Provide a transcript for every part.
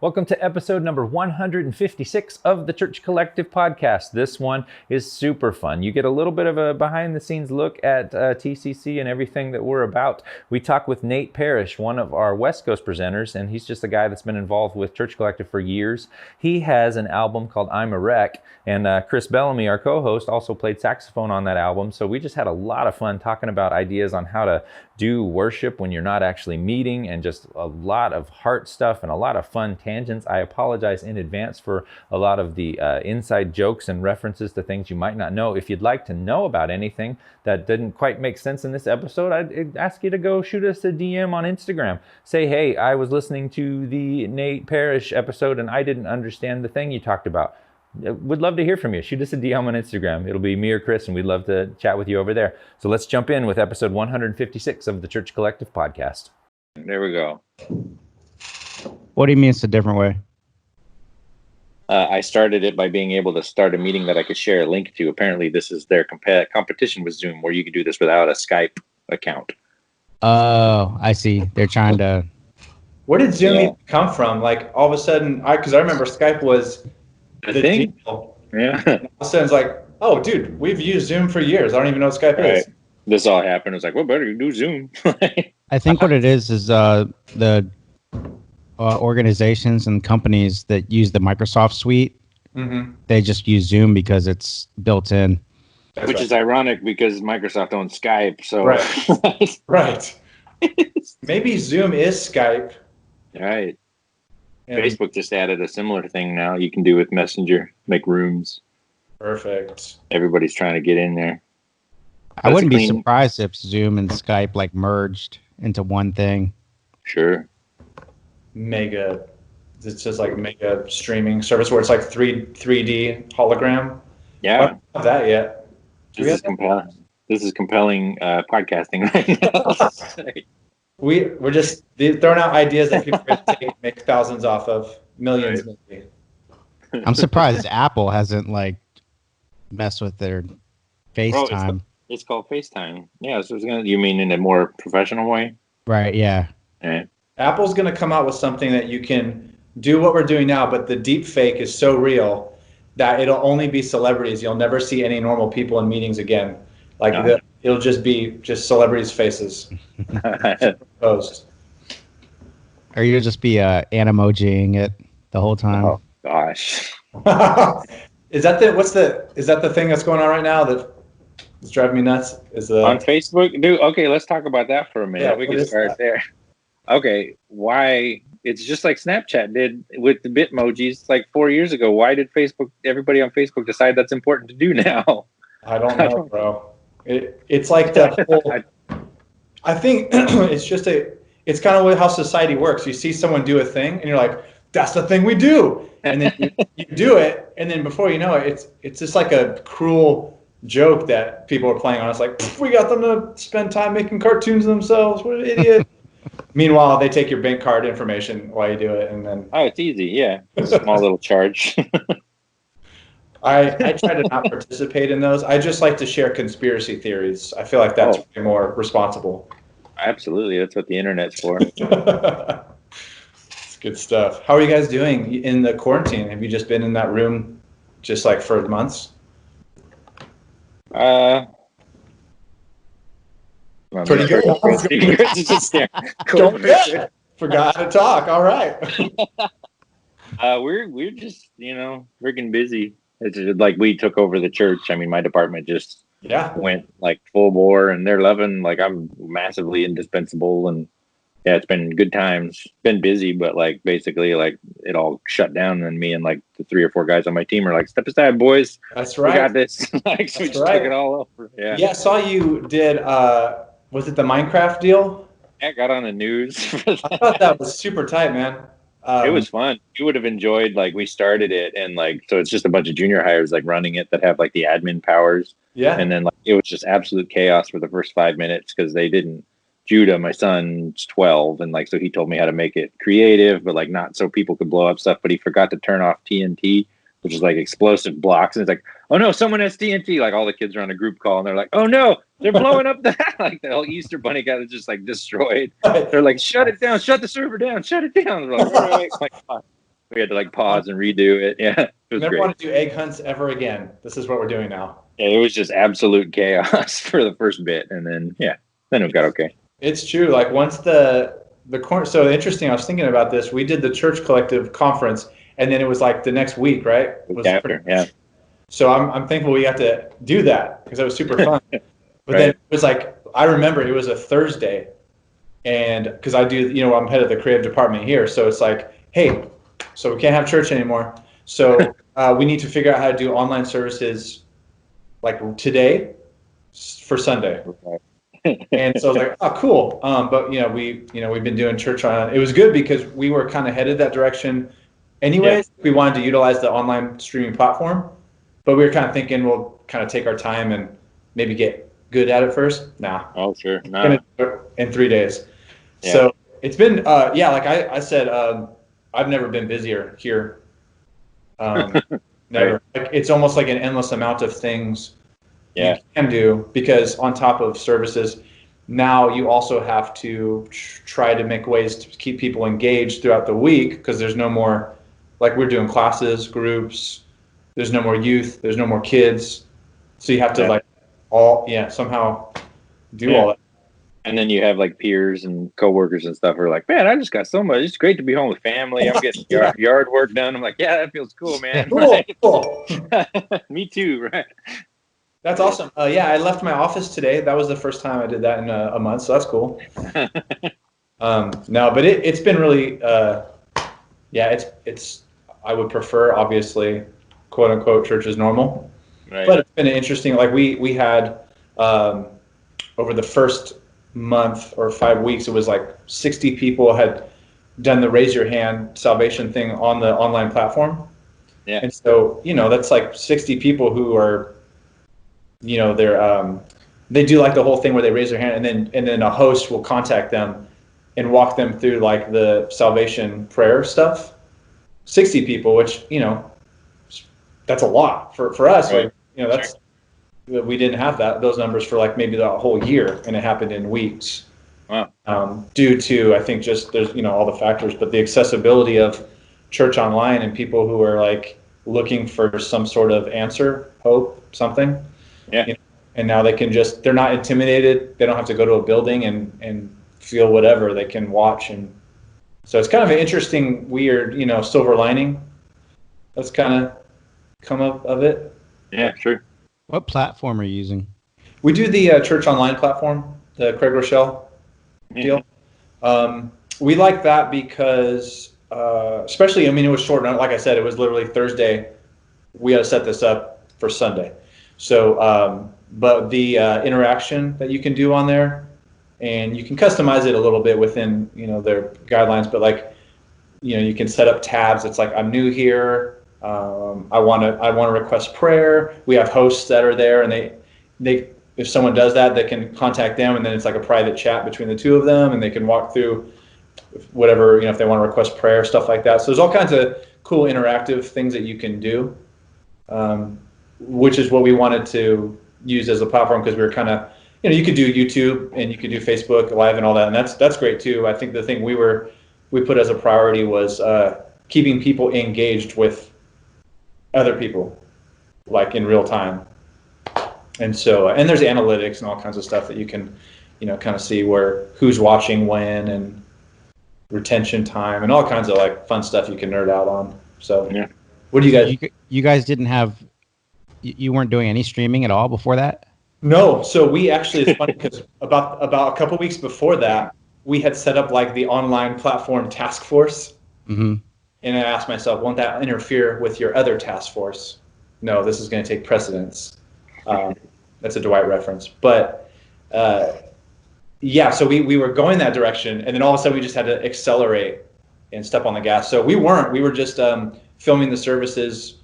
Welcome to episode number 156 of the Church Collective podcast. This one is super fun. You get a little bit of a behind-the-scenes look at TCC and everything that we're about. We talk with Nate Parrish, one of our West Coast presenters, and he's just a guy that's been involved with Church Collective for years. He has an album called I'm a Wreck, and Chris Bellamy, our co-host, also played saxophone on that album. So we just had a lot of fun talking about ideas on how to do worship when you're not actually meeting, and just a lot of heart stuff and a lot of fun tangents. I apologize in advance for a lot of the inside jokes and references to things you might not know. If you'd like to know about anything that didn't quite make sense in this episode, I'd ask you to go shoot us a DM on Instagram. Say, hey, I was listening to the Nate Parrish episode and I didn't understand the thing you talked about. We'd love to hear from you. Shoot us a DM on Instagram. It'll be me or Chris, and we'd love to chat with you over there. So let's jump in with episode 156 of the Church Collective podcast. There we go. What do you mean it's a different way? I started it by being able to start a meeting that I could share a link to. Apparently, this is their competition with Zoom, where you can do this without a Skype account. Oh, I see. They're trying to... Where did Zoom even come from? Like, all of a sudden, because I remember Skype was the thing. deal. Yeah. All of a sudden, it's like, oh, dude, we've used Zoom for years. I don't even know what Skype is. This all happened. It was like, well, better do Zoom. I think what it is the organizations and companies that use the Microsoft suite, they just use Zoom because it's built in. Which is ironic because Microsoft owns Skype. So Right. Maybe Zoom is Skype. Right. And Facebook just added a similar thing now you can do with Messenger, make rooms. Perfect. Everybody's trying to get in there. I wouldn't be surprised if Zoom and Skype like merged into one thing. Sure. Mega. It's just like mega streaming service where it's like 3D hologram. Yeah. I don't have that yet. This is compelling podcasting right now. We're just throwing out ideas that people can make thousands off of, millions maybe. I'm surprised Apple hasn't like messed with their FaceTime. It's called FaceTime. Yeah, so you mean in a more professional way? Right, yeah. Apple's going to come out with something that you can do what we're doing now, but the deep fake is so real that it'll only be celebrities. You'll never see any normal people in meetings again. It'll just be celebrities' faces. Post. Or you'll just be animojiing it the whole time. Oh gosh. Is that the thing that's going on right now that's driving me nuts? On Facebook? Dude, okay, let's talk about that for a minute. Yeah, we can start there. Okay, why? It's just like Snapchat did with the Bitmojis like 4 years ago. Why did everybody on Facebook decide that's important to do now? I don't know, bro. It's like that whole... I think it's kind of how society works. You see someone do a thing and you're like, that's the thing we do. And then you do it. And then before you know it, it's just like a cruel joke that people are playing on. It's like, we got them to spend time making cartoons of themselves. What an idiot. Meanwhile, they take your bank card information while you do it. And then... Oh, it's easy. Yeah. A small little charge. I try to not participate in those. I just like to share conspiracy theories. I feel like that's way more responsible. Absolutely. That's what the internet's for. It's good stuff. How are you guys doing in the quarantine? Have you just been in that room just like for months? Pretty good. Forgot how to talk. All right. We're just, freaking busy. It's just like we took over the church. I mean, my department just went like full bore, and they're loving, like, I'm massively indispensable, and yeah, it's been good times. Been busy, but like basically like it all shut down, and me and like the 3 or 4 guys on my team are like, step aside, boys. That's right. We got this. Like, so we just took it all over. Yeah. Yeah, I saw you did. Was it the Minecraft deal? Yeah, got on the news. For that. I thought that was super tight, man. It was fun. You would have enjoyed, like, we started it, and like, so it's just a bunch of junior hires like running it that have like the admin powers. Yeah. And then like it was just absolute chaos for the first 5 minutes because they didn't. Judah, my son's 12, and like, so he told me how to make it creative, but like not so people could blow up stuff. But he forgot to turn off TNT, which is like explosive blocks, and it's like, oh no, someone has TNT. Like all the kids are on a group call, and they're like, oh no, they're blowing up that. Like the whole Easter Bunny guy was just like destroyed. They're like, shut it down, shut the server down, shut it down. They're like, all right. Like, We had to like pause and redo it. Yeah, it was Never great. want to do egg hunts ever again. This is what we're doing now. Yeah, it was just absolute chaos for the first bit, and then then it got okay. It's true. Like once the corner. So interesting. I was thinking about this. We did the church collective conference, and then it was like the next week, right? Was after, yeah. So I'm thankful we got to do that because it was super fun. But then it was like I remember it was a Thursday, and because I do, I'm head of the creative department here, so it's like, hey, so we can't have church anymore. So we need to figure out how to do online services like today for Sunday. And so I was like, oh, cool. But we've been doing church on. It was good because we were kind of headed that direction. Anyways, we wanted to utilize the online streaming platform, but we were kind of thinking we'll kind of take our time and maybe get good at it first. Nah. Oh, sure. Nah. In 3 days. Yeah. So it's been, like I said, I've never been busier here. Never. Like, it's almost like an endless amount of things you can do because on top of services, now you also have to try to make ways to keep people engaged throughout the week because there's no more, like we're doing classes, groups, there's no more youth, there's no more kids. So you have to somehow do all that. And then you have like peers and coworkers and stuff who are like, man, I just got so much. It's great to be home with family. I'm getting yard work done. I'm like, yeah, that feels cool, man. Cool. Me too, right? That's awesome. I left my office today. That was the first time I did that in a month, so that's cool. No, but it's been really, it's. I would prefer, obviously, quote unquote, church as normal. Right. But it's been interesting. Like we had over the first month or 5 weeks, it was like 60 people had done the raise your hand salvation thing on the online platform. Yeah. And so that's like 60 people who are. They do like the whole thing where they raise their hand and then a host will contact them and walk them through like the salvation prayer stuff. 60 people, which, that's a lot for us. Right. Like, we didn't have those numbers for like maybe the whole year and it happened in weeks. Wow. Due to, I think just there's, all the factors, but the accessibility of church online and people who are like looking for some sort of answer, hope, something. Yeah. And now they can they're not intimidated. They don't have to go to a building and feel whatever. They can watch. And so it's kind of an interesting, weird, silver lining that's kind of come up of it. Yeah, sure. What platform are you using? We do the church online platform, the Craig Rochelle deal. We like that because, especially, it was short. Like I said, it was literally Thursday. We had to set this up for Sunday. So, but the interaction that you can do on there, and you can customize it a little bit within, their guidelines, but like, you can set up tabs. It's like, I'm new here. I want to request prayer. We have hosts that are there, and they if someone does that, they can contact them, and then it's like a private chat between the two of them, and they can walk through whatever, if they want to request prayer, stuff like that. So there's all kinds of cool interactive things that you can do, which is what we wanted to use as a platform because we were kind of, you could do YouTube and you could do Facebook Live and all that, and that's great too. I think the thing we put as a priority was keeping people engaged with other people, like in real time. And so, and there's analytics and all kinds of stuff that you can, kind of see who's watching when and retention time and all kinds of like fun stuff you can nerd out on. So, yeah. What do you guys? You guys didn't have, you weren't doing any streaming at all before that? No. So we actually, it's funny because about a couple weeks before that, we had set up like the online platform task force. Mm-hmm. And I asked myself, won't that interfere with your other task force? No, this is going to take precedence. That's a Dwight reference. But so we were going that direction, and then all of a sudden we just had to accelerate and step on the gas. So we were just filming the services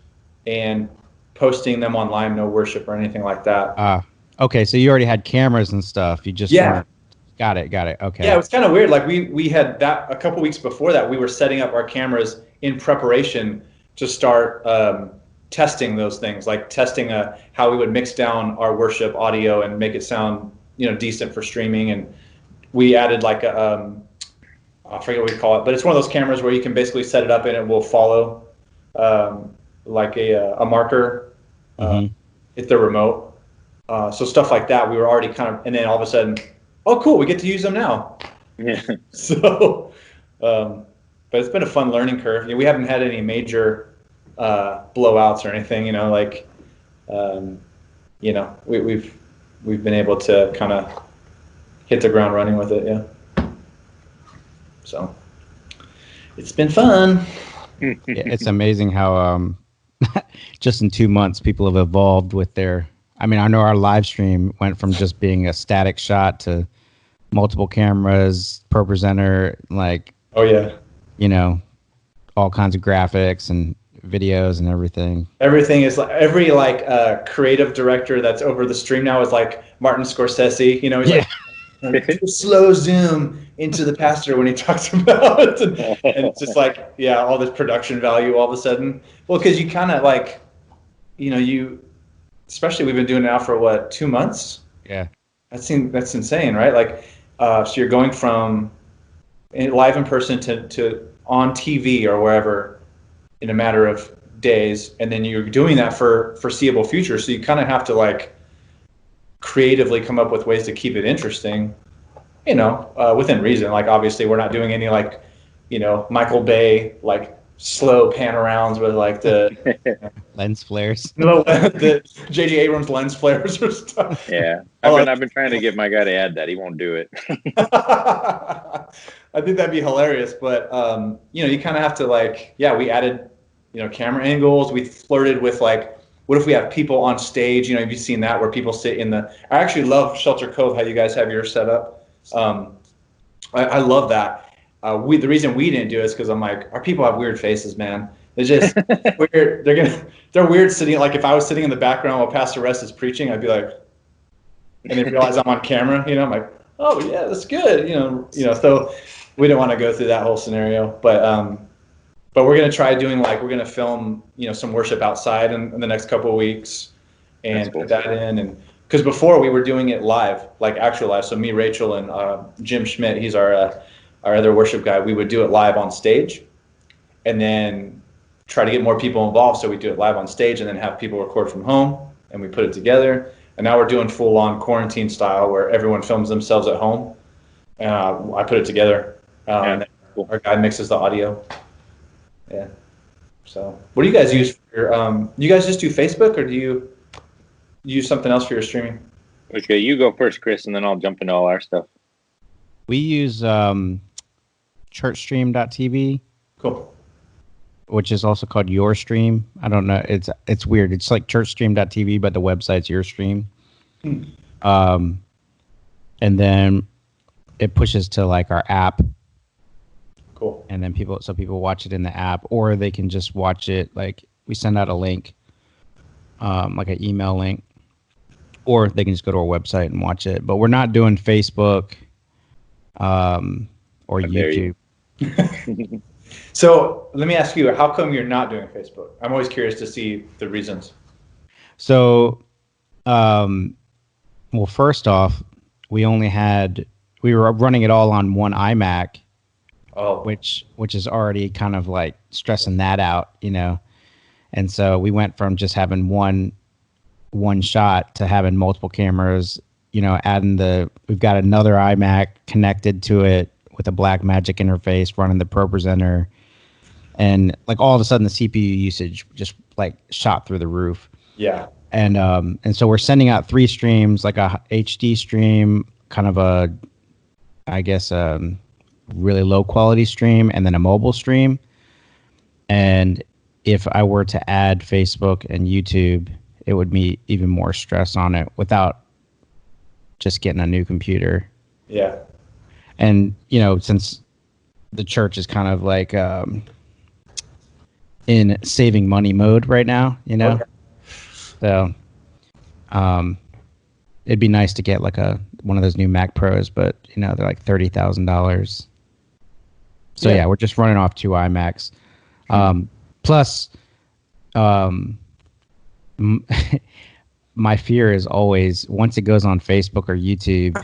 and posting them online, no worship or anything like that. Okay, so you already had cameras and stuff. You just Got it. Okay. Yeah, it was kind of weird. Like we had that a couple weeks before that. We were setting up our cameras in preparation to start testing those things, like testing how we would mix down our worship audio and make it sound decent for streaming. And we added like I forget what we call it, but it's one of those cameras where you can basically set it up and it will follow like a marker if they're remote. So stuff like that, we were already kind of, and then all of a sudden, oh, cool, we get to use them now. Yeah. So, but it's been a fun learning curve. We haven't had any major blowouts or anything, like, we've been able to kind of hit the ground running with it. Yeah. So it's been fun. Yeah, it's amazing how just in 2 months people have evolved with their. I mean, I know our live stream went from just being a static shot to multiple cameras, pro presenter, like oh yeah, all kinds of graphics and videos and everything. Everything is like every creative director that's over the stream now is like Martin Scorsese. He's like. Slow zoom into the pastor when he talks about it, and it's just like all this production value all of a sudden. Well, because you kind of like, especially we've been doing it now for what, 2 months? Yeah, that's insane, right? Like, so you're going from live in person to on TV or wherever in a matter of days, and then you're doing that for foreseeable future. So you kind of have to like creatively come up with ways to keep it interesting, within reason. Like obviously we're not doing any like, Michael Bay like slow pan arounds with like the lens flares. No, the J.J. Abrams lens flares or stuff. Yeah, I've been trying to get my guy to add that. He won't do it. I think that'd be hilarious, but you kind of have to like, we added, camera angles. We flirted with like, what if we have people on stage? Have you seen that where people sit in the? I actually love Shelter Cove. How you guys have yours set up. I love that. The reason we didn't do it is because I'm like, our people have weird faces, man. They're just weird. They're weird sitting. Like if I was sitting in the background while Pastor Rest is preaching, I'd be like, and they realize I'm on camera. I'm like, oh yeah, that's good. So we didn't want to go through that whole scenario, but we're going to try doing we're going to film, some worship outside in the next couple of weeks and put that in. And because before we were doing it live, like actual live. So me, Rachel, and Jim Schmidt, he's our other worship guy. We would do it live on stage and then try to get more people involved. So we do it live on stage and then have people record from home and we put it together. And now we're doing full on quarantine style where everyone films themselves at home. I put it together. And cool. Our guy mixes the audio. Yeah. So, what do you guys use for your? You guys just do Facebook, or do you use something else for your streaming? Okay, you go first, Chris, and then I'll jump into all our stuff. We use churchstream.tv. Cool. Which is also called Your Stream. I don't know. It's weird. It's like churchstream.tv, but the website's Your Stream. And then it pushes to like our app. Cool. And then people watch it in the app, or they can just watch it. Like we send out a link, like an email link, or they can just go to our website and watch it. But we're not doing Facebook, or YouTube. So let me ask you, how come you're not doing Facebook? I'm always curious to see the reasons. So, well, first off, we were running it all on one iMac. Oh. Which is already kind of like stressing that out, and so we went from just having one shot to having multiple cameras, we've got another iMac connected to it with a Blackmagic interface running the Pro Presenter, and like all of a sudden the CPU usage just like shot through the roof. Yeah. And so we're sending out 3 streams, like a HD stream, kind of a, I guess, really low quality stream, and then a mobile stream. And if I were to add Facebook and YouTube, it would be even more stress on it without just getting a new computer. Yeah. And since the church is kind of like in saving money mode right now, Okay. So it'd be nice to get like one of those new Mac Pros, but they're like $30,000. So yeah, we're just running off 2 iMacs. Plus, my fear is always once it goes on Facebook or YouTube,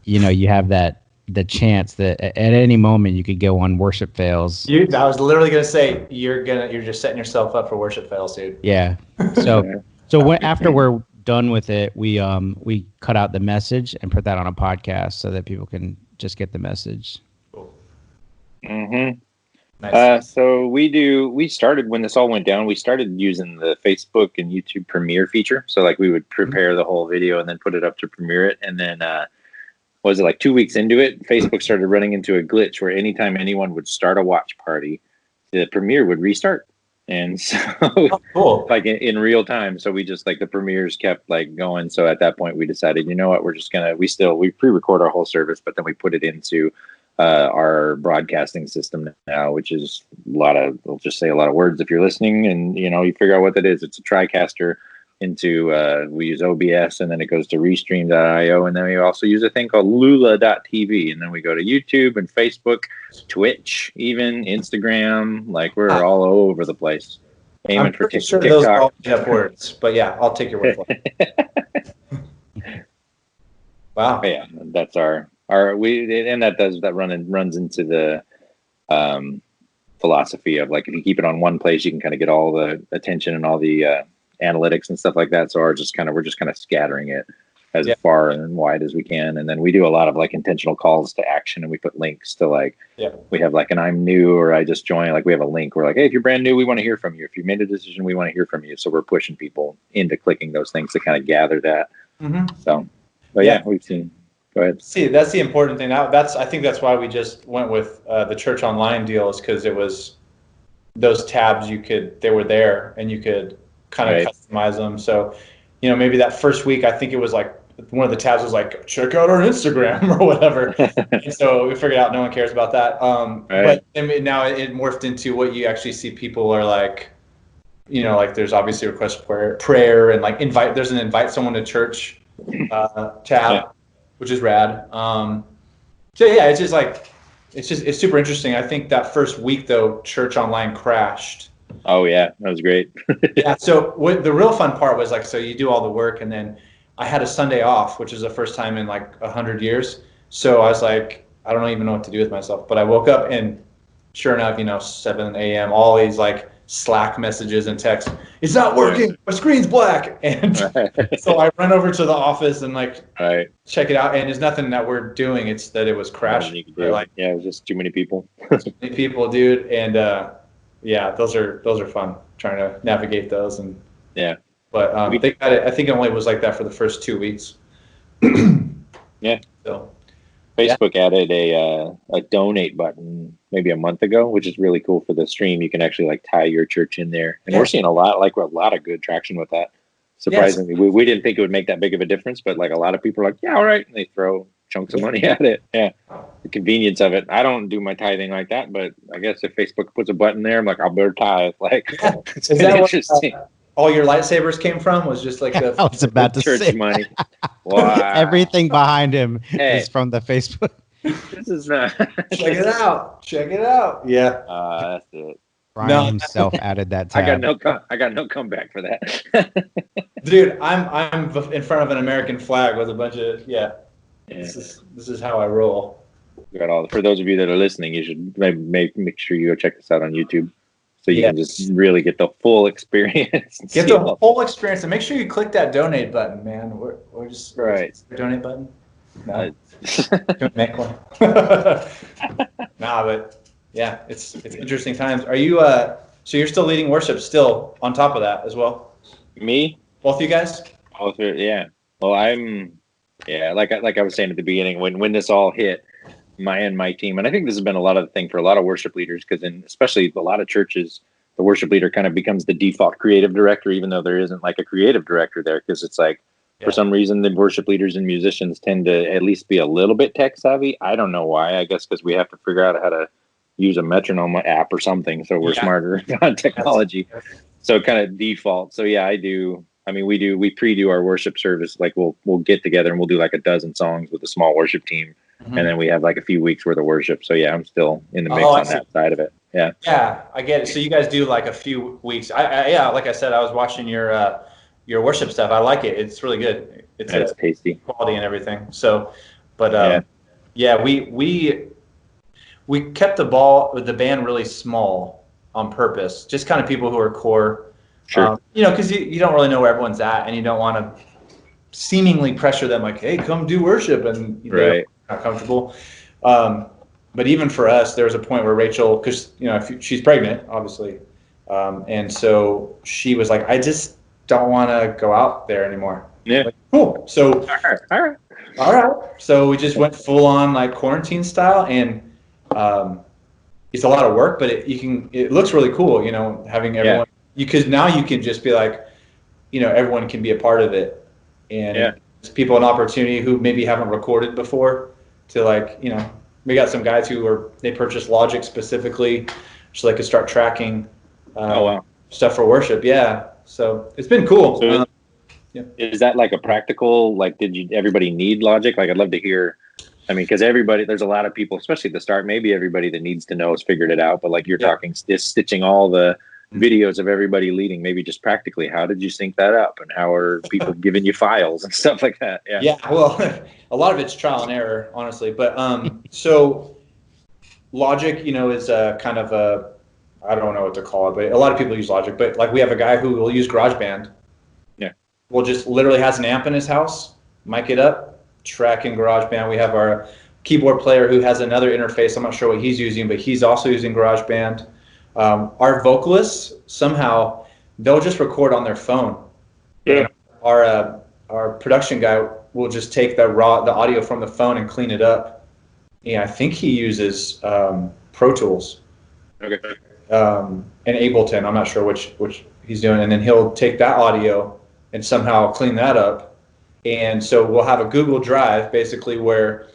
you have that the chance that at any moment you could go on worship fails. I was literally gonna say you're just setting yourself up for worship fails, dude. Yeah. So after we're done with it, we cut out the message and put that on a podcast so that people can just get the message. Cool. Mm-hmm. Nice. So we started when this all went down, we started using the Facebook and YouTube Premiere feature. So like we would prepare the whole video and then put it up to premiere it. And then, was it like 2 weeks into it, Facebook started running into a glitch where anytime anyone would start a watch party, the Premiere would restart. And so cool. like in real time. So we just like the premieres kept like going. So at that point we decided, you know what, we're just gonna, we pre-record our whole service, but then we put it into our broadcasting system now, which is we'll just say a lot of words if you're listening, and you figure out what that is. It's a TriCaster into we use OBS, and then it goes to Restream.io, and then we also use a thing called Lula.tv, and then we go to YouTube and Facebook, Twitch, even Instagram. Like we're all over the place. Aiming I'm for pretty sure TikTok. those all have words, but yeah, I'll take your word for it. Wow. Yeah, that's our that runs into the philosophy of like if you keep it on one place, you can kind of get all the attention and all the analytics and stuff like that. So we're just kind of scattering it as far and wide as we can, and then we do a lot of like intentional calls to action, and we put links to like we have like an I'm new or I just joined. Like we have a link. We're like, hey, if you're brand new, we want to hear from you. If you made a decision, we want to hear from you. So we're pushing people into clicking those things to kind of gather that. Mm-hmm. So, but yeah, we've seen. Go ahead. See, that's the important thing. I think that's why we just went with the Church Online deal, is because it was those tabs they were there and you could kind of customize them. So, maybe that first week, I think it was like one of the tabs was like, check out our Instagram or whatever. And so we figured out no one cares about that. But now it morphed into what you actually see people are like, like there's obviously request for prayer and like there's an invite someone to church tab. Which is rad. So yeah, it's just like, it's super interesting. I think that first week though, Church Online crashed. Oh yeah, that was great. Yeah. So the real fun part was like, so you do all the work, and then I had a Sunday off, which is the first time in like 100 years. So I was like, I don't even know what to do with myself. But I woke up and sure enough, 7 a.m., all these like Slack messages and texts. It's not working. My screen's black. And so I run over to the office and like check it out. And there's nothing that we're doing. It's that it was crashing. Like, it was just too many people. Too many people, dude. And those are fun trying to navigate those. And but they got it. I think it only was like that for the first 2 weeks. So Facebook added a donate button maybe a month ago, which is really cool for the stream. You can actually like tie your church in there, and we're seeing a lot of good traction with that. Surprisingly, we didn't think it would make that big of a difference, but like a lot of people are like, yeah, all right, and they throw chunks of money at it. Yeah, the convenience of it. I don't do my tithing like that, but I guess if Facebook puts a button there, I'm like, I'll better tithe. Like, it's interesting. All your lightsabers came from was just like I was about to church say money. Wow. Everything behind him is from the Facebook. This is not. Check it out. Yeah. That's it. Brian himself added that tab. I got no comeback for that. Dude, I'm in front of an American flag with a bunch of This is how I roll. For those of you that are listening, you should make sure you go check this out on YouTube. So you can just really get the full experience. Get the whole experience, and make sure you click that donate button, man. We're just donate button. No, don't make one. But yeah, it's interesting times. Are you so you're still leading worship still on top of that as well? Me? Both of you guys? Both, yeah. Well, like I was saying at the beginning, when this all hit. My team, and I think this has been a lot of the thing for a lot of worship leaders, because especially a lot of churches, the worship leader kind of becomes the default creative director, even though there isn't like a creative director there, because it's like for some reason the worship leaders and musicians tend to at least be a little bit tech savvy. I don't know why. I guess because we have to figure out how to use a metronome app or something, so we're smarter on technology. So kind of default. So yeah, I do. I mean, we pre-do our worship service. Like we'll get together and we'll do like a dozen songs with a small worship team. Mm-hmm. And then we have like a few weeks worth of worship. So yeah, I'm still in the mix on that side of it. Yeah. Yeah, I get it. So you guys do like a few weeks. I like I said, I was watching your worship stuff. I like it. It's really good. It's tasty quality and everything. So, but Yeah, we kept the band really small on purpose. Just kind of people who are core. Sure. Because you don't really know where everyone's at, and you don't want to seemingly pressure them like, hey, come do worship, and they're not comfortable. But even for us, there was a point where Rachel, because she's pregnant, obviously, and so she was like, I just don't want to go out there anymore. Yeah. Like, cool. So All right. So we just went full on like quarantine style, and it's a lot of work, but it looks really cool, having everyone. Because now you can just be like, everyone can be a part of it, and it gives people an opportunity who maybe haven't recorded before to like, we got some guys they purchased Logic specifically so they could start tracking stuff for worship. Yeah, so it's been cool. So is that like a practical, like, everybody need Logic? Like, I'd love to hear. I mean, because there's a lot of people, especially at the start, maybe everybody that needs to know has figured it out, but like you're talking, stitching all the videos of everybody leading, maybe just practically, how did you sync that up, and how are people giving you files and stuff like that? Well, a lot of it's trial and error, honestly, but so Logic is a kind of I don't know what to call it, but a lot of people use Logic, but like we have a guy who will use GarageBand. Will just literally has an amp in his house, mic it up, track in GarageBand. We have our keyboard player who has another interface. I'm not sure what he's using, but he's also using GarageBand. Our vocalists, somehow, they'll just record on their phone. Yeah. Our production guy will just take the audio from the phone and clean it up. Yeah, I think he uses Pro Tools. Okay. And Ableton. I'm not sure which he's doing. And then he'll take that audio and somehow clean that up. And so we'll have a Google Drive, basically, where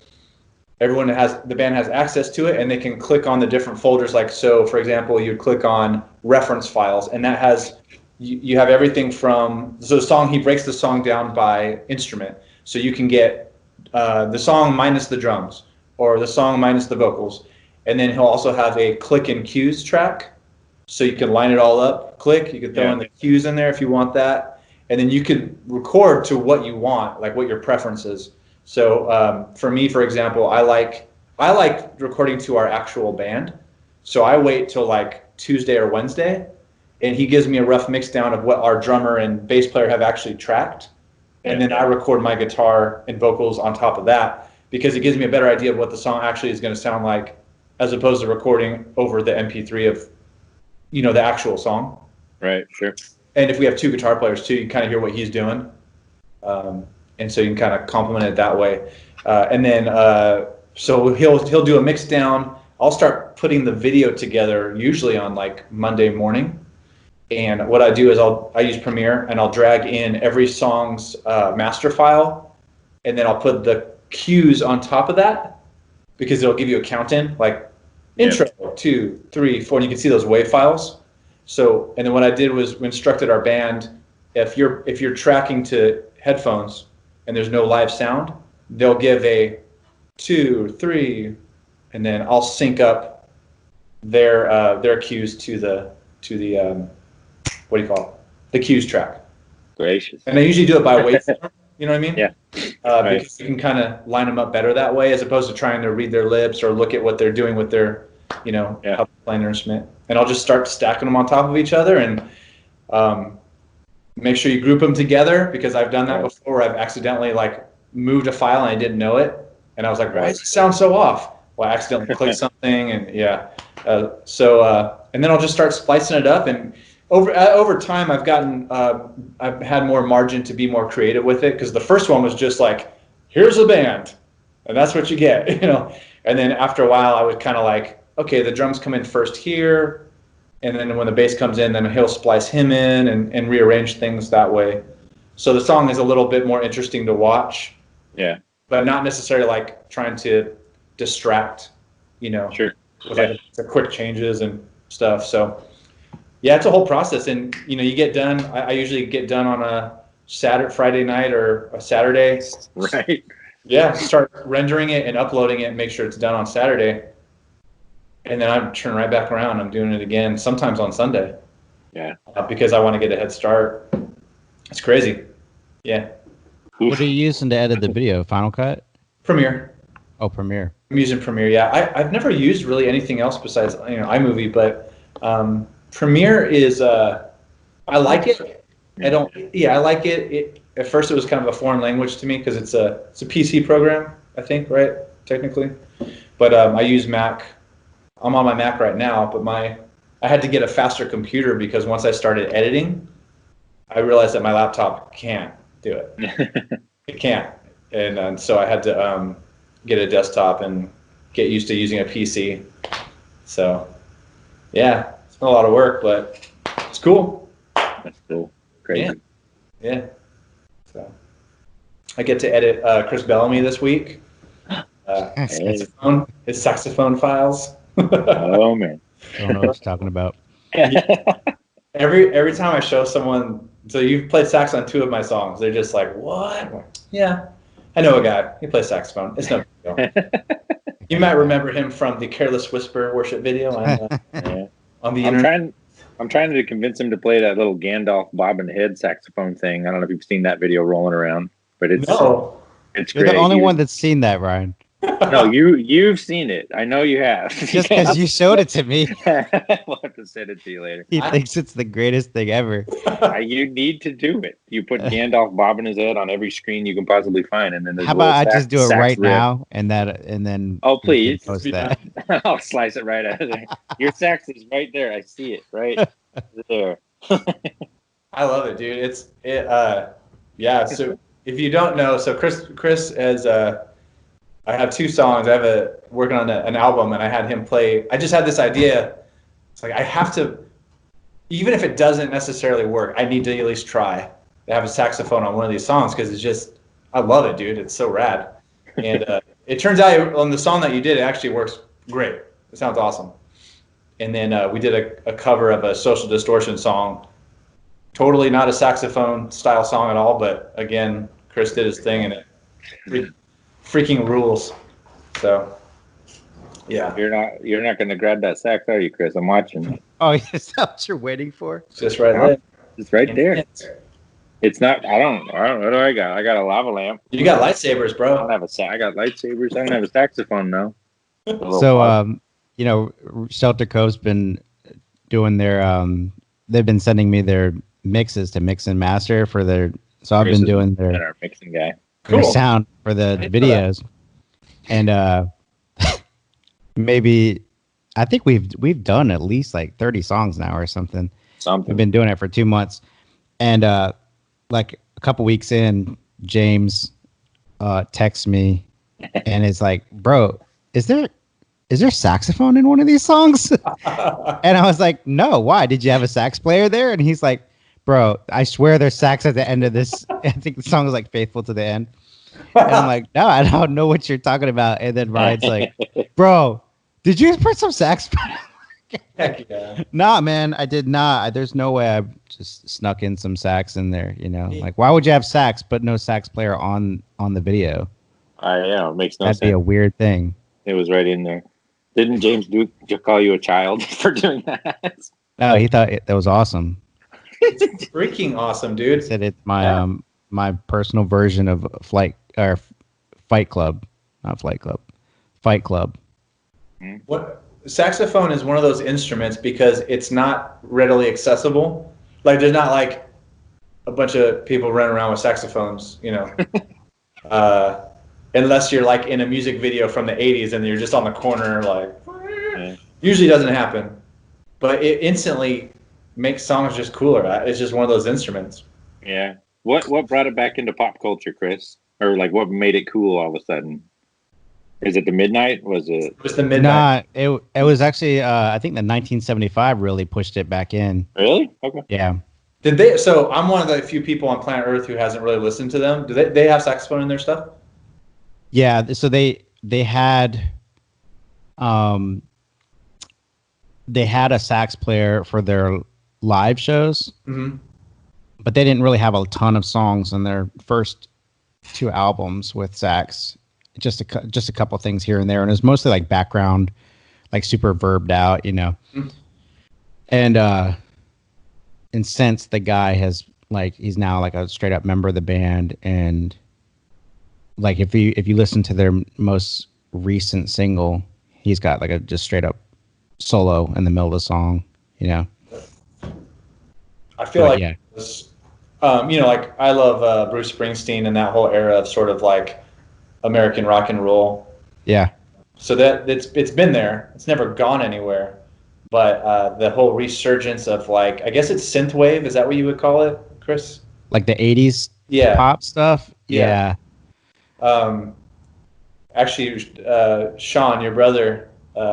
the band has access to it, and they can click on the different folders. Like, so for example, you click on reference files, and that has, you have everything from, so he breaks the song down by instrument. So you can get the song minus the drums, or the song minus the vocals. And then he'll also have a click and cues track. So you can line it all up, click, you can throw in the cues in there if you want that. And then you can record to what you want, like what your preference is. So for me, for example, I like recording to our actual band. So I wait till like Tuesday or Wednesday, and he gives me a rough mix down of what our drummer and bass player have actually tracked. And then I record my guitar and vocals on top of that, because it gives me a better idea of what the song actually is going to sound like, as opposed to recording over the MP3 of, the actual song. Right, sure. And if we have two guitar players too, you kind of hear what he's doing. And so you can kind of complement it that way. And then, so he'll do a mix down. I'll start putting the video together usually on like Monday morning. And what I do is I use Premiere, and I'll drag in every song's master file. And then I'll put the cues on top of that, because it'll give you a count in, like intro, 2, 3, 4, and you can see those WAV files. So, and then what I did was we instructed our band, if you're tracking to headphones and there's no live sound, they'll give a 2, 3, and then I'll sync up their cues to the what do you call it? The cues track. Gracious. And I usually do it by waveform. You know what I mean? Yeah. Because you can kind of line them up better that way, as opposed to trying to read their lips or look at what they're doing with their, how they're playing their instrument. And I'll just start stacking them on top of each other, and make sure you group them together, because I've done that before. I've accidentally like moved a file and I didn't know it, and I was like, why does it sound so off? Well, I accidentally clicked something, and and then I'll just start splicing it up, and over time I've had more margin to be more creative with it, because the first one was just like, here's a band, and that's what you get, and then after a while I was kind of like, okay, the drums come in first here, and then when the bass comes in, then he'll splice him in and rearrange things that way. So the song is a little bit more interesting to watch. Yeah. But not necessarily like trying to distract, Sure. With like the quick changes and stuff. So yeah, it's a whole process. And, you get done, I usually get done on a Friday night or a Saturday. Right. Yeah. Start rendering it and uploading it and make sure it's done on Saturday. And then I turn right back around. I'm doing it again, sometimes on Sunday. Yeah. Because I want to get a head start. It's crazy. Yeah. What are you using to edit the video? Final Cut? Premiere. Oh, Premiere. I'm using Premiere. Yeah, I've never used really anything else besides iMovie, but Premiere is I like it. I like it. At first, it was kind of a foreign language to me because it's a PC program, I think, right? Technically, but I use Mac. I'm on my Mac right now, but I had to get a faster computer because once I started editing, I realized that my laptop can't do it. It can't, and so I had to get a desktop and get used to using a PC. So, yeah, it's been a lot of work, but it's cool. That's cool. Crazy. Yeah. So, I get to edit Chris Bellamy this week. His saxophone files. Oh man. I don't know what you're talking about. Every time I show someone, so you've played sax on 2 of my songs, they're just like, what? I'm like, yeah, I know a guy. He plays saxophone. It's no big deal. You might remember him from the Careless Whisper worship video on the internet. I'm trying to convince him to play that little Gandalf bobbing head saxophone thing. I don't know if you've seen that video rolling around, but it's You're great. the only one that's seen that, Ryan. No, you've seen it. I know you have. Just because you showed it to me. We'll have to send it to you later. He thinks it's the greatest thing ever. You need to do it. You put Gandalf bobbing his head on every screen you can possibly find, and then there's how about I just do it right now, and then oh please post that. I'll slice it right out of there. Your sax is right there. I see it right there. I love it, dude. Yeah. So if you don't know, so Chris has I have 2 songs. I have working on an album, and I had him play. I just had this idea. It's like I have to, even if it doesn't necessarily work, I need to at least try to have a saxophone on one of these songs because it's just, I love it, dude. It's so rad. And it turns out on the song that you did, it actually works great. It sounds awesome. And then we did a cover of a Social Distortion song. Totally not a saxophone style song at all, but again, Chris did his thing, and it freaking rules. So, yeah. You're not going to grab that sax, are you, Chris? I'm watching. Oh, is that what you're waiting for? It's just right there. It's right there. It's not. I don't. What do I got? I got a lava lamp. You got lightsabers, bro. I don't have I got lightsabers. I don't have a saxophone now. So, Shelter Cove's been doing their. They've been sending me their mixes to mix and master for their. So I've been doing our mixing guy. Their sound for the videos, and maybe I think we've done at least like 30 songs now or something. We've been doing it for 2 months, and like a couple weeks in, James texts me, and it's like, bro, is there saxophone in one of these songs? And I was like, no. Why? Did you have a sax player there? And he's like, bro, I swear there's sax at the end of this. I think the song is like Faithful to the End. And I'm like, no, I don't know what you're talking about. And then Ryan's like, bro, did you put some sax? Heck yeah. Nah, man, I did not. There's no way I just snuck in some sax in there, Like, why would you have sax but no sax player on the video? It makes no sense. That'd be a weird thing. It was right in there. Didn't James Duke call you a child for doing that? No, he thought that was awesome. It's freaking awesome, dude. He said it's my personal version of Fight Club, not Flight Club, Fight Club. What saxophone is one of those instruments because it's not readily accessible. Like there's not like a bunch of people running around with saxophones, unless you're like in a music video from the 80s and you're just on the corner like usually doesn't happen. But it instantly makes songs just cooler. It's just one of those instruments. Yeah. What brought it back into pop culture, Chris? Or like what made it cool all of a sudden? Is it the Midnight? Was it? It was the Midnight. Nah, it was actually I think the 1975 really pushed it back in. Really? Okay. Yeah. Did they? So I'm one of the few people on planet Earth who hasn't really listened to them. Do they have saxophone in their stuff? Yeah. So they had a sax player for their live shows, but they didn't really have a ton of songs on their first 2 albums with sax. Just a couple things here and there, and it was mostly like background, like super verbed out, And since the guy has he's now like a straight up member of the band, and like if you listen to their most recent single, he's got like a just straight up solo in the middle of the song, you know. I feel like it was, you know, like I love Bruce Springsteen and that whole era of sort of like American rock and roll. Yeah. So that it's been there. It's never gone anywhere. But the whole resurgence of like, I guess it's synthwave. Is that what you would call it, Chris? Like the 80s pop stuff? Yeah. Actually, Sean, your brother,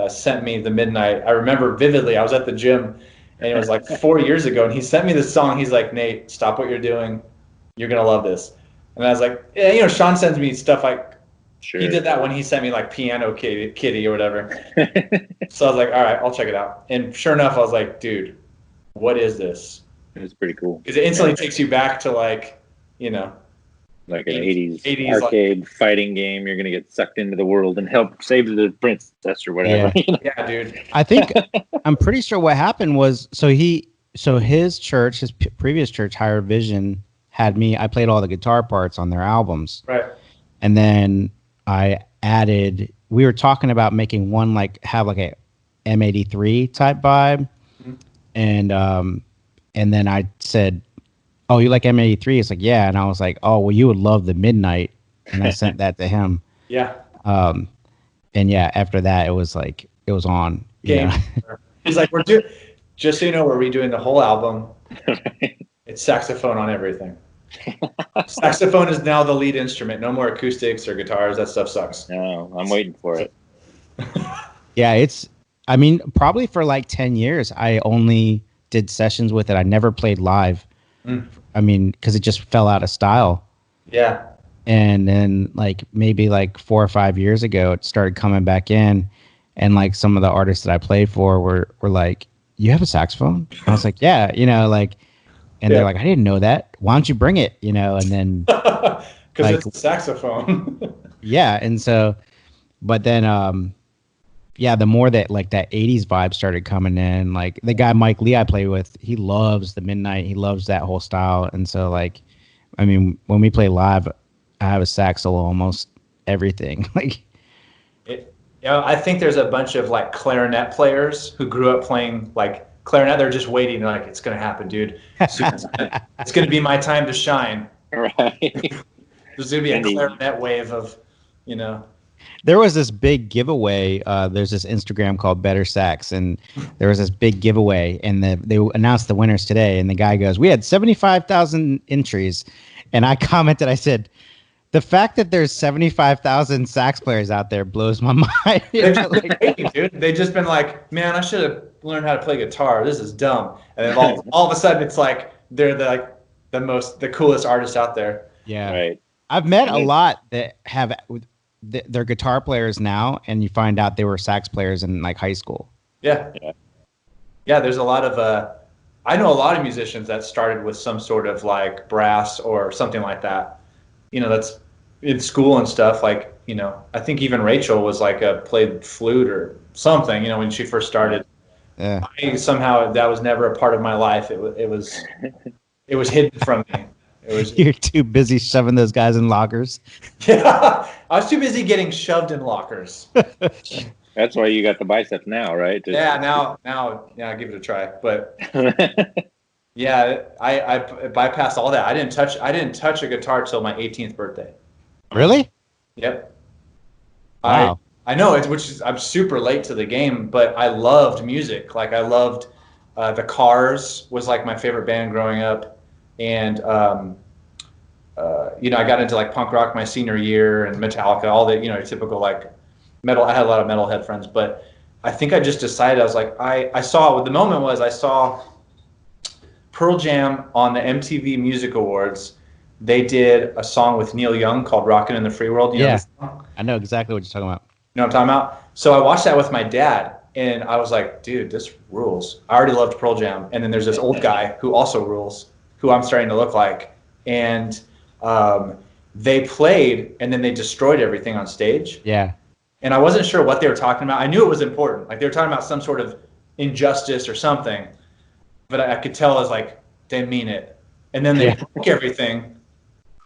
sent me the Midnight. I remember vividly. I was at the gym, and it was like 4 years ago, and he sent me this song. He's like, Nate, stop what you're doing. You're going to love this. And I was like, yeah, you know, Sean sends me stuff like, sure. He did that when he sent me like Piano Kitty or whatever. So I was like, all right, I'll check it out. And sure enough, I was like, dude, what is this? It was pretty cool. Because it instantly takes you back to like, you know, like an 80s arcade fighting game. You're going to get sucked into the world and help save the princess or whatever. Yeah, yeah, dude. I think, I'm pretty sure what happened was, so his church, his previous church, Higher Vision, I played all the guitar parts on their albums. Right. And then we were talking about making one, like, have like a M83 type vibe. Mm-hmm. And then I said, oh, you like M83? It's like, yeah. And I was like, oh, well, you would love the Midnight. And I sent that to him. Yeah. And yeah, after that, it was like, it was on. Game. He's like, just so you know, we're redoing the whole album. It's saxophone on everything. Saxophone is now the lead instrument. No more acoustics or guitars. That stuff sucks. No, I'm waiting for it. Yeah, I mean, probably for like 10 years, I only did sessions with it. I never played live. I mean, because it just fell out of style. Yeah. And then like maybe like 4 or 5 years ago, it started coming back in. And like some of the artists that I played for were like, you have a saxophone? And I was like, yeah, you know, like, and they're like, I didn't know that. Why don't you bring it? You know, and then because like, it's a saxophone. Yeah. And so, but then, yeah, the more that like that 80s vibe started coming in, like the guy Mike Lee I play with, he loves the Midnight. He loves that whole style. And so like, I mean, when we play live, I have a sax solo almost everything. Like, I think there's a bunch of like clarinet players who grew up playing like clarinet. They're just waiting. They're like, it's going to happen, dude. It's going to be my time to shine. Right. There's going to be a clarinet wave of, you know. There was this big giveaway. There's this Instagram called Better Sax, and there was this big giveaway, and they announced the winners today. And the guy goes, "We had 75,000 entries," and I commented, I said, "The fact that there's 75,000 sax players out there blows my mind." They're just waiting, dude. They've just been like, "Man, I should have learned how to play guitar. This is dumb." And then all of a sudden, it's like they're the coolest artists out there. Yeah, right. I've met a lot that have. They're guitar players now, and you find out they were sax players in like high school. Yeah. There's a lot of I know a lot of musicians that started with some sort of like brass or something like that. You know, that's in school and stuff. Like, you know, I think even Rachel was like played flute or something. You know, when she first started. Yeah. Somehow that was never a part of my life. It was hidden from me. You're too busy shoving those guys in lockers. Yeah, I was too busy getting shoved in lockers. That's why you got the biceps now, right? Yeah, now, I'll give it a try. But yeah, I bypassed all that. I didn't touch a guitar till my 18th birthday. Really? Yep. Wow. I know I'm super late to the game, but I loved music. Like I loved the Cars was like my favorite band growing up. And, you know, I got into like punk rock my senior year and Metallica, all the, you know, typical like metal. I had a lot of metalhead friends, but I think I just decided, I was like, I saw Pearl Jam on the MTV Music Awards. They did a song with Neil Young called Rockin' in the Free World. You know this song? I know exactly what you're talking about. You know what I'm talking about? So I watched that with my dad. And I was like, dude, this rules. I already loved Pearl Jam. And then there's this old guy who also rules, who I'm starting to look like. And they played, and then they destroyed everything on stage. Yeah. And I wasn't sure what they were talking about. I knew it was important. Like they were talking about some sort of injustice or something. But I could tell as like, they mean it. And then they broke everything.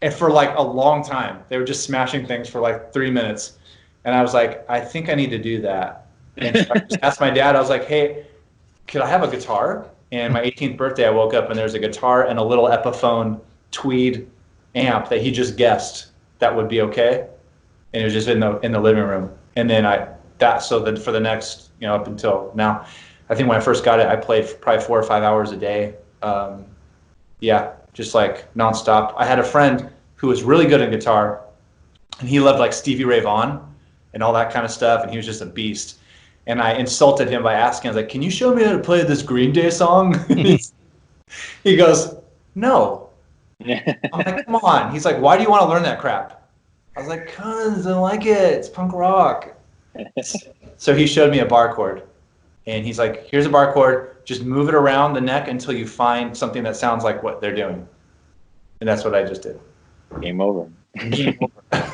And for like a long time, they were just smashing things for like 3 minutes. And I was like, I think I need to do that. And so I just asked my dad, I was like, hey, could I have a guitar? And my 18th birthday, I woke up and there's a guitar and a little Epiphone Tweed amp that he just guessed that would be okay. And it was just in the living room. And then for the next, up until now, I think when I first got it, I played probably 4 or 5 hours a day. Just like nonstop. I had a friend who was really good at guitar, and he loved like Stevie Ray Vaughan and all that kind of stuff, and he was just a beast. And I insulted him by asking, I was like, can you show me how to play this Green Day song? He goes, no. I'm like, come on. He's like, why do you want to learn that crap? I was like, cause I like it. It's punk rock. So he showed me a bar chord. And he's like, here's a bar chord. Just move it around the neck until you find something that sounds like what they're doing. And that's what I just did. Game over. Game over.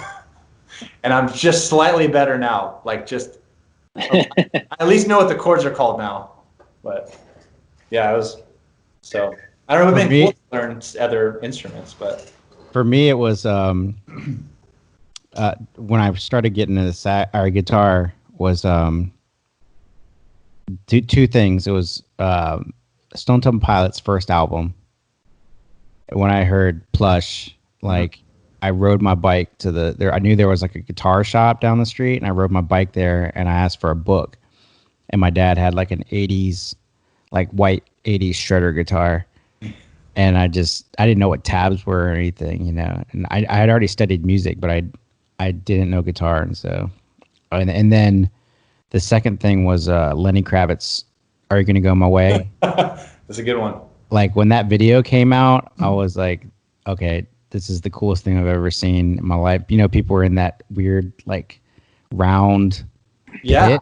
And I'm just slightly better now. Like I at least know what the chords are called now. But yeah, I don't know if it learn other instruments, but for me it was when I started getting into our guitar was two things. It was Stone Temple Pilots' first album. When I heard Plush, like I rode my bike to I knew there was like a guitar shop down the street, and I rode my bike there and I asked for a book. And my dad had like an 80s, like white 80s shredder guitar. And I didn't know what tabs were or anything, And I had already studied music, but I didn't know guitar, and so and then the second thing was Lenny Kravitz, Are You Gonna Go My Way? That's a good one. Like when that video came out, I was like, okay, this is the coolest thing I've ever seen in my life. People were in that weird like round pit,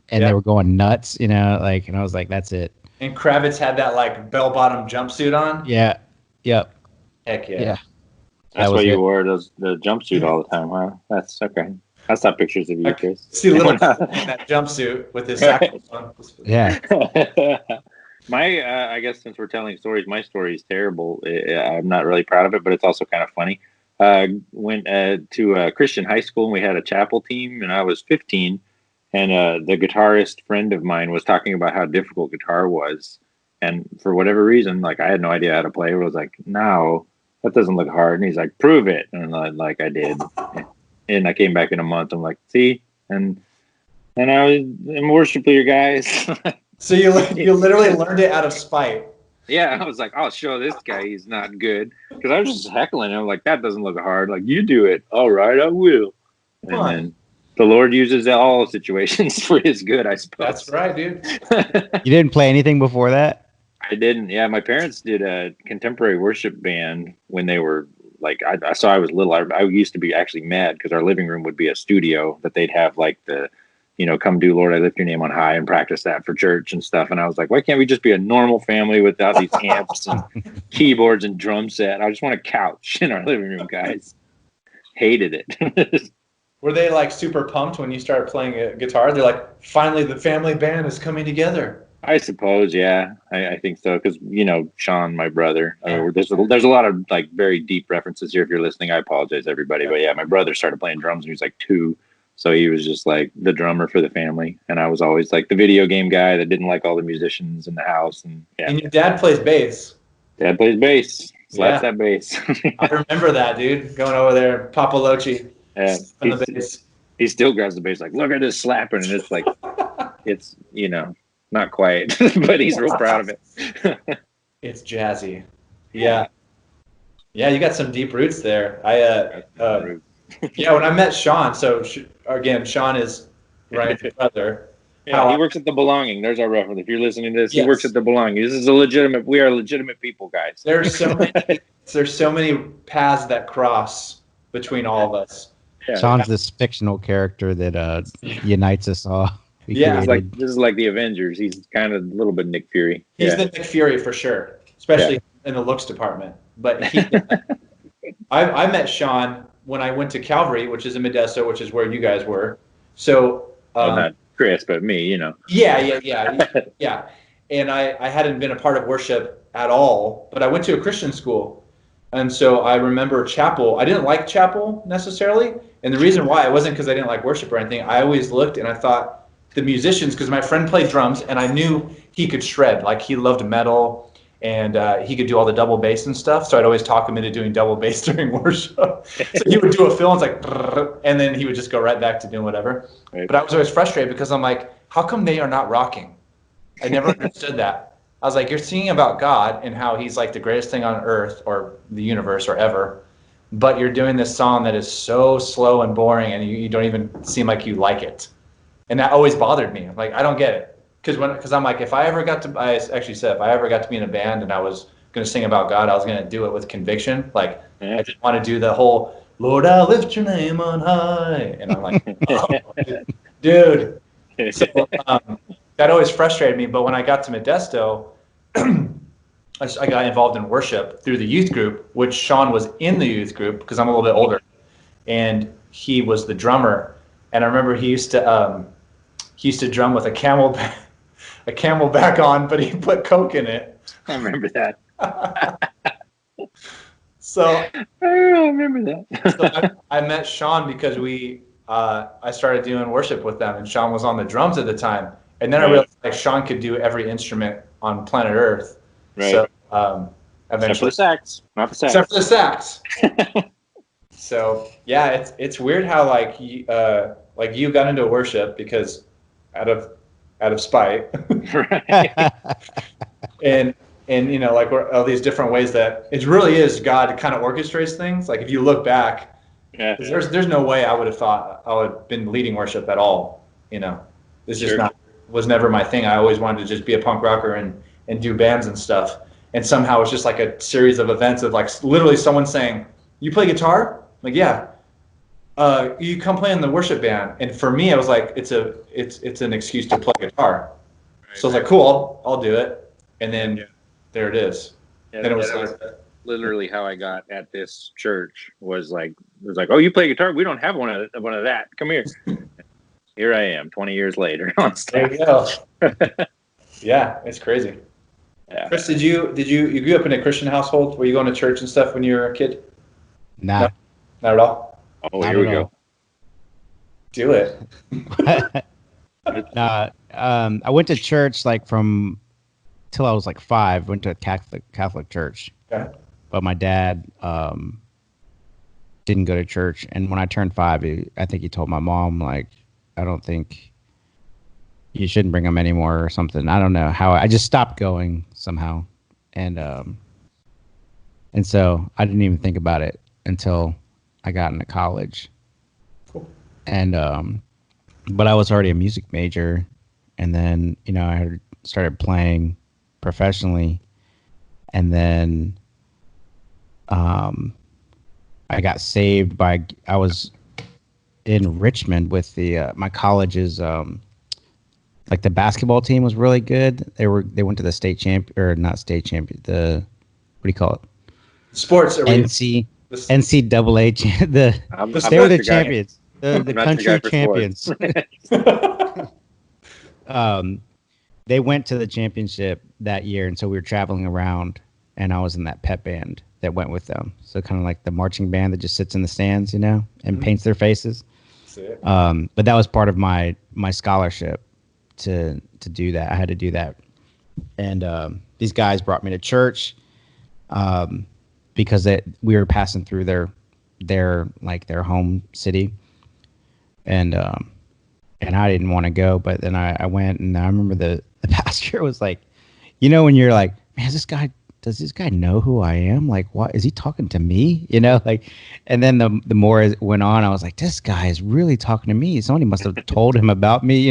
and they were going nuts, and I was like, that's it. And Kravitz had that like bell-bottom jumpsuit on. Yeah. Yep. Heck yeah. Yeah. That's why you wore the jumpsuit all the time, huh? That's okay. I saw pictures of you, Chris. See little in that jumpsuit with his saxophone. Yeah. I guess since we're telling stories, my story is terrible. I'm not really proud of it, but it's also kind of funny. Went to a Christian high school, and we had a chapel team, and I was 15. And the guitarist friend of mine was talking about how difficult guitar was. And for whatever reason, like I had no idea how to play. I was like, no, that doesn't look hard. And he's like, prove it. And I did. And I came back in a month. I'm like, see? And I was in worship leader, guys. So you literally learned it out of spite. Yeah, I was like, I'll show this guy he's not good. Because I was just heckling him. Like, that doesn't look hard. Like, you do it. All right, I will. And then the Lord uses all situations for his good, I suppose. That's right, dude. You didn't play anything before that? I didn't. Yeah, my parents did a contemporary worship band when they were like, I saw I was little. I used to be actually mad because our living room would be a studio that they'd have like the, come do Lord, I lift your name on high and practice that for church and stuff. And I was like, why can't we just be a normal family without these amps and keyboards and drum set? I just want a couch in our living room, guys. Hated it. Were they like super pumped when you started playing a guitar? They're like, finally the family band is coming together. I suppose, yeah, I think so. Because Sean, my brother, there's a lot of like very deep references here. If you're listening, I apologize, everybody. But yeah, my brother started playing drums when he was like 2, so he was just like the drummer for the family, and I was always like the video game guy that didn't like all the musicians in the house. And your dad plays bass. Dad plays bass. Slaps that bass. I remember that, dude. Going over there, Papa Lochi. Yeah, he still grabs the bass like, look at this slapping, and it's like, it's not quite, but he's real proud of it. It's jazzy. Yeah, you got some deep roots there. When I met Sean, so again, Sean is Ryan's brother. Yeah, he works at the Belonging. There's our reference. If you're listening to this, he works at the Belonging. This is we are legitimate people, guys. There's so many paths that cross between all of us. Yeah. Sean's this fictional character that unites us all. This is like the Avengers. He's kind of a little bit Nick Fury. He's the Nick Fury for sure, especially in the looks department. But I met Sean when I went to Calvary, which is in Modesto, which is where you guys were. So not Chris, but me, Yeah. And I hadn't been a part of worship at all, but I went to a Christian school. And so I remember chapel. I didn't like chapel necessarily, And the reason why, it wasn't because I didn't like worship or anything. I always looked and I thought the musicians, because my friend played drums and I knew he could shred. Like he loved metal and he could do all the double bass and stuff. So I'd always talk him into doing double bass during worship. So he would do a fill and it's like, and then he would just go right back to doing whatever. Right. But I was always frustrated because I'm like, how come they are not rocking? I never understood that. I was like, you're singing about God and how he's like the greatest thing on earth or the universe or ever, but you're doing this song that is so slow and boring and you don't even seem like you like it. And that always bothered me. Like, I don't get it. Because I'm like, if I ever got to be in a band and I was going to sing about God, I was going to do it with conviction. Like, I didn't want to do the whole, Lord, I lift your name on high. And I'm like, oh, dude. So that always frustrated me. But when I got to Modesto, I got involved in worship through the youth group, which Sean was in the youth group because I'm a little bit older. And he was the drummer. And I remember he used to drum with a camelback on, but he put Coke in it. I remember that. So I remember that. So I met Sean because I started doing worship with them, and Sean was on the drums at the time. And then I realized like Sean could do every instrument on planet Earth. Right. So Except eventually, for the sax, not the sax. Except for the sax. So yeah, it's weird how like you got into worship because out of spite, Right. and you know, like all these different ways that it really is God kind of orchestrates things. Like if you look back, there's no way I would have thought I would have been leading worship at all. You know, it's just was never my thing. I always wanted to just be a punk rocker and do bands and stuff. And somehow it's just like a series of events of like literally someone saying, "You play guitar?" I'm like, yeah. You come play in the worship band. And for me, I was like, it's an excuse to play guitar. Right, so I was like, cool, I'll do it. And then there it is. Yeah, then it was literally how I got at this church was like, oh, you play guitar? We don't have one of that. Come here. Here I am 20 years later on stage. There you go. Yeah, it's crazy. Yeah. Chris, you grew up in a Christian household? Were you going to church and stuff when you were a kid? No. Not at all? Oh, here we go. Do it. I went to church like from till I was like 5. Went to a Catholic church. Okay. But my dad didn't go to church, and when I turned 5, I think he told my mom like, I don't think you shouldn't bring him anymore or something. I don't know how. I just stopped going somehow, and so I didn't even think about it until I got into college. Cool. And but I was already a music major, and then I had started playing professionally, and then I got saved by I was in Richmond with the my college's like the basketball team was really good. They went to the state champ or not state champion, the what do you call it? Sports NCAA they were the champions. The country champions. They went to the championship that year, and so we were traveling around, and I was in that pep band that went with them. So kind of like the marching band that just sits in the stands, and paints their faces. But that was part of my scholarship to do that. I had to do that, and these guys brought me to church because we were passing through their home city, and I didn't want to go, but then I went, and I remember the pastor was like, when you're like, man, does this guy know who I am? Like, what is he talking to me? And then the more it went on, I was like, this guy is really talking to me. Somebody must have told him about me,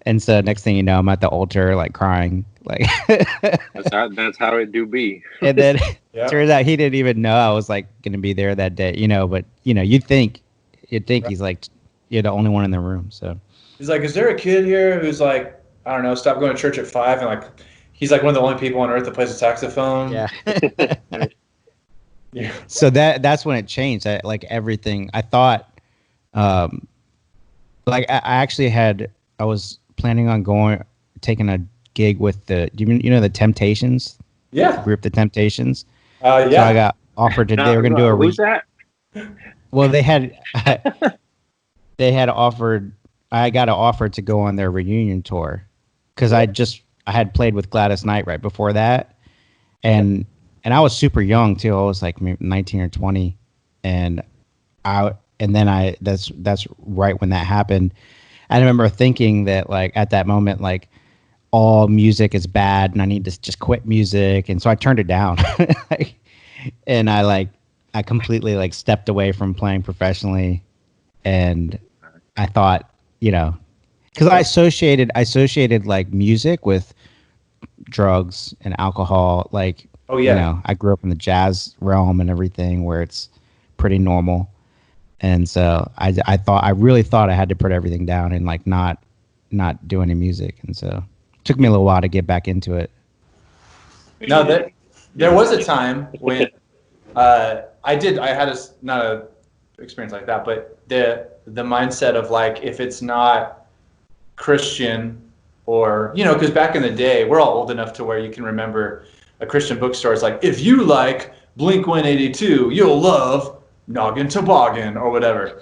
and so next thing you know, I'm at the altar, like crying, like that's how it do be. And then turns out he didn't even know I was like going to be there that day, but you'd think he's like, you're the only one in the room. So he's like, is there a kid here who's like, I don't know, stopped going to church at 5 and like, he's like one of the only people on earth that plays a saxophone. Yeah. Yeah. So that's when it changed. Like everything I thought, like I was planning on taking a gig with the Temptations? Yeah. Group, the Temptations. Yeah. So I got offered they were going to do a Who's that? Well, they had offered. I got an offer to go on their reunion tour because I had played with Gladys Knight right before that, and I was super young too. I was like maybe 19 or 20, and that's right when that happened. I remember thinking that like at that moment like all music is bad and I need to just quit music, and so I turned it down. And I completely like stepped away from playing professionally, and I thought, because I associated like music with drugs and alcohol. Like, Oh yeah. I grew up in the jazz realm and everything where it's pretty normal. And so I really thought I had to put everything down and like not do any music. And so it took me a little while to get back into it. No, there was a time when I had not a experience like that, but the mindset of like, if it's not Christian, or because back in the day, we're all old enough to where you can remember a Christian bookstore is like, if you like Blink 182, you'll love Noggin Toboggan or whatever.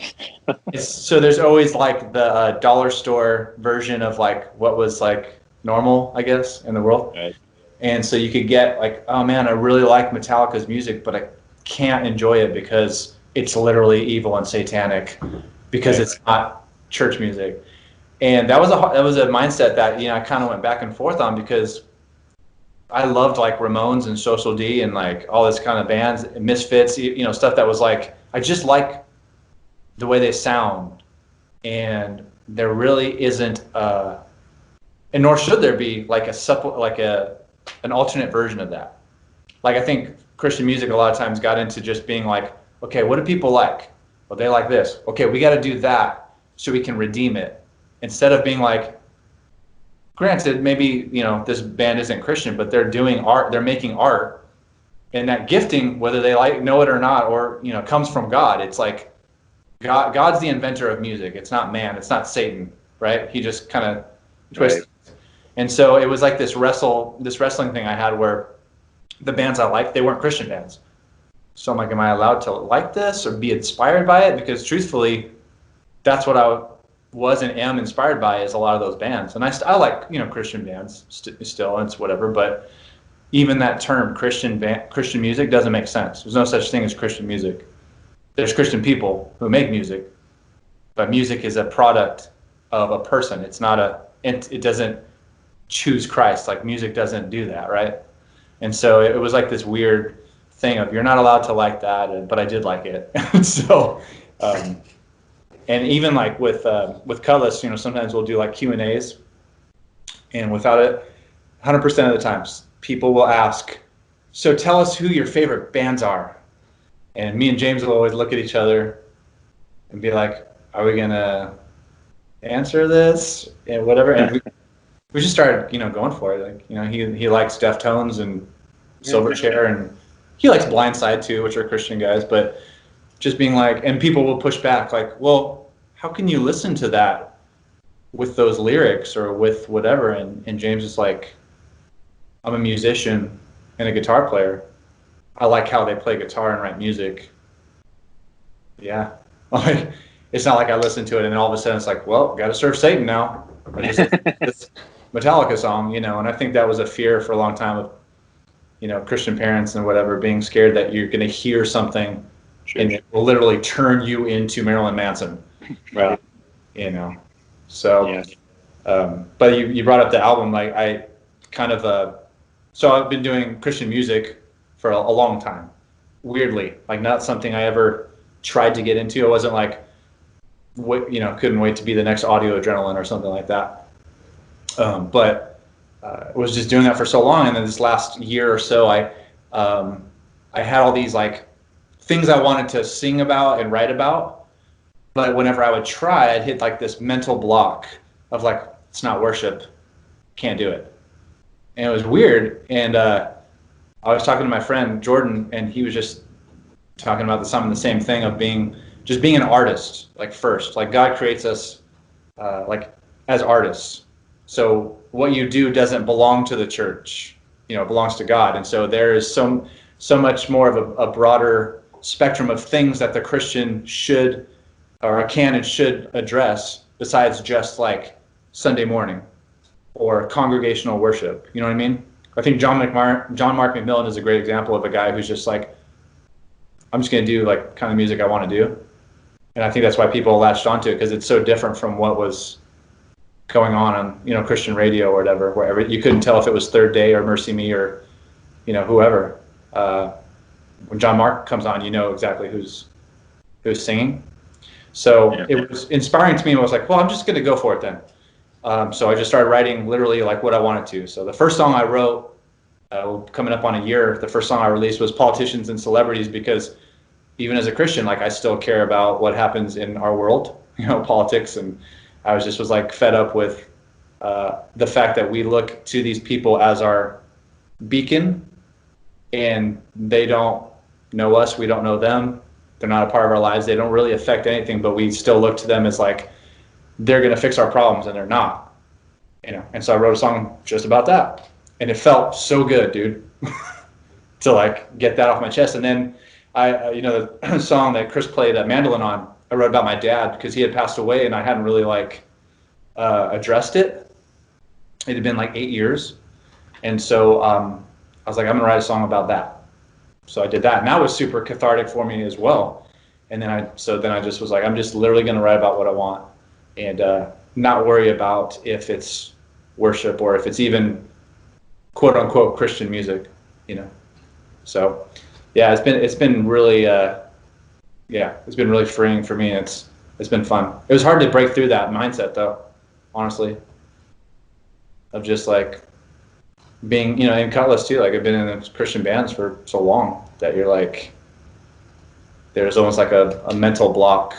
So there's always like the dollar store version of like what was like normal, I guess, in the world. Right. And so you could get like, oh man, I really like Metallica's music, but I can't enjoy it because it's literally evil and satanic, because it's not church music. And that was a mindset that I kind of went back and forth on, because I loved like Ramones and Social D and like all this kind of bands, Misfits, stuff that was like, I just like the way they sound, and there really isn't and nor should there be like an alternate version of that. Like I think Christian music a lot of times got into just being like, okay, what do people like? Well, they like this. Okay, we got to do that so we can redeem it. Instead of being like, granted, maybe this band isn't Christian, but they're doing art, they're making art, and that gifting, whether they know it or not, or comes from God. It's like God's the inventor of music. It's not man. It's not Satan, right? He just kind of twists. Right. And so it was like this wrestling thing I had where the bands I liked, they weren't Christian bands. So I'm like, am I allowed to like this or be inspired by it? Because truthfully, that's what I was and am inspired by, is a lot of those bands. And I like Christian bands still, and it's whatever. But even that term Christian music doesn't make sense. There's no such thing as Christian music. There's Christian people who make music, but music is a product of a person. It's not it doesn't choose Christ. Like music doesn't do that, right? And so it was like this weird thing of, you're not allowed to like that, but I did like it. So, and even like with Cutlass, sometimes we'll do like Q&As, and without it, 100% of the times, people will ask, so tell us who your favorite bands are. And me and James will always look at each other and be like, are we gonna answer this and whatever? And we just started, going for it. Like, he likes Deftones and Silverchair, and he likes Blindside too, which are Christian guys. But just being like, and people will push back, like, well, how can you listen to that with those lyrics or with whatever? And James is like, I'm a musician and a guitar player. I like how they play guitar and write music. Yeah. Like, it's not like I listen to it and then all of a sudden it's like, well, got to serve Satan now. This Metallica song, and I think that was a fear for a long time of, Christian parents and whatever, being scared that you're going to hear something and it will literally turn you into Marilyn Manson. Right. So, yeah. But you brought up the album. Like I kind of, so I've been doing Christian music for a long time. Weirdly, like not something I ever tried to get into. I wasn't like, couldn't wait to be the next Audio Adrenaline or something like that. But was just doing that for so long, and then this last year or so, I had all these like things I wanted to sing about and write about, but whenever I would try, I'd hit like this mental block of like, it's not worship, can't do it, and it was weird. And I was talking to my friend Jordan, and he was just talking about the same thing of being an artist. Like first, like God creates us like as artists. So what you do doesn't belong to the church, it belongs to God. And so there is so much more of a broader spectrum of things that the Christian should or can and should address besides just like Sunday morning or congregational worship. You know what I mean? I think John Mark McMillan is a great example of a guy who's just like, I'm just going to do like kind of music I want to do. And I think that's why people latched onto it, because it's so different from what was going on, you know, Christian radio or whatever, wherever you couldn't tell if it was Third Day or Mercy Me or, you know, whoever. When John Mark comes on, you know exactly who's singing. So it was inspiring to me. I was like, well, I'm just going to go for it then. So I just started writing literally like what I wanted to. So the first song I wrote, coming up on a year, the first song I released was Politicians and Celebrities, because even as a Christian, like I still care about what happens in our world, you know, politics. And I was like fed up with the fact that we look to these people as our beacon, and they don't know us, we don't know them. They're not a part of our lives. They don't really affect anything, but we still look to them as like, they're going to fix our problems, and they're not, you know? And so I wrote a song just about that, and it felt so good, dude, to like get that off my chest. And then you know, the song that Chris played that mandolin on, I wrote about my dad because he had passed away, and I hadn't really like addressed it. It had been like 8 years. And so I was like, I'm gonna write a song about that. So I did that, and that was super cathartic for me as well. And then I just was like, I'm just literally gonna write about what I want, and not worry about if it's worship or if it's even quote unquote Christian music, you know? So yeah, it's been really, it's been really freeing for me. It's been fun. It was hard to break through that mindset though, honestly, of just like being, you know, in Cutlass too. Like I've been in Christian bands for so long that you're like, there's almost like a mental block.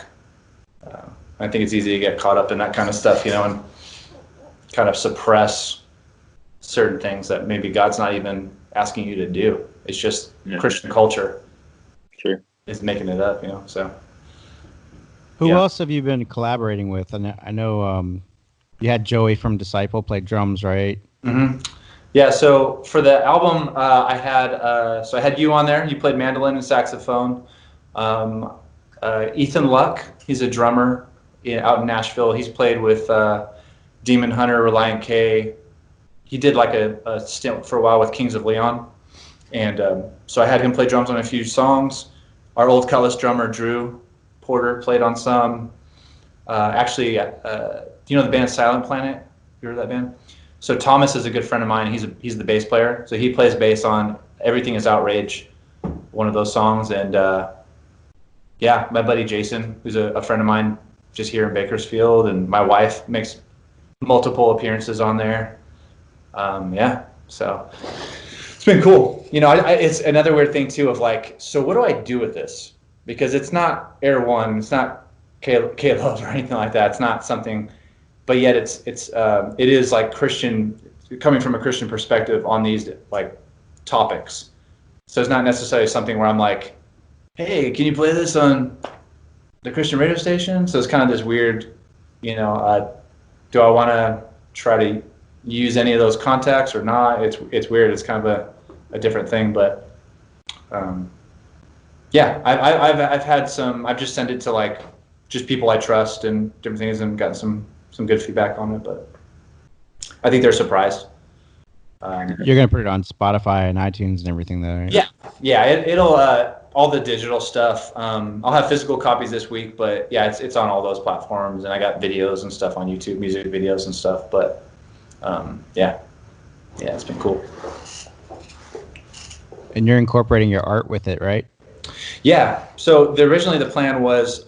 I think it's easy to get caught up in that kind of stuff, you know, and kind of suppress certain things that maybe God's not even asking you to do. It's just Christian culture is making it up, you know. So who else have you been collaborating with? And I know you had Joey from Disciple play drums, right? Mm-hmm. Yeah, so for the album I had you on there. You played mandolin and saxophone. Ethan Luck, he's a drummer out in Nashville. He's played with Demon Hunter, Reliant K. He did like a stint for a while with Kings of Leon. And so I had him play drums on a few songs. Our old Cutlass drummer, Drew Porter, played on some. Do you know the band Silent Planet? You heard that band? So Thomas is a good friend of mine. He's the bass player. So he plays bass on Everything Is Outrage, one of those songs. And my buddy Jason, who's a friend of mine just here in Bakersfield, and my wife makes multiple appearances on there. So it's been cool. You know, it's another weird thing too of like, so what do I do with this? Because it's not Air One, it's not Caleb or anything like that. It's not something, but yet it is like Christian, coming from a Christian perspective on these like topics. So it's not necessarily something where I'm like, hey, can you play this on the Christian radio station? So it's kind of this weird, you know, do I want to try to use any of those contacts or not? It's weird. It's kind of a different thing, but I've had some. I've just sent it to like just people I trust and different things, and gotten some good feedback on it. But I think they're surprised. You're gonna put it on Spotify and iTunes and everything, though, right? Yeah. It'll all the digital stuff. I'll have physical copies this week, but yeah, it's on all those platforms, and I got videos and stuff on YouTube, music videos and stuff. But it's been cool. And you're incorporating your art with it, right? Yeah. So originally the plan was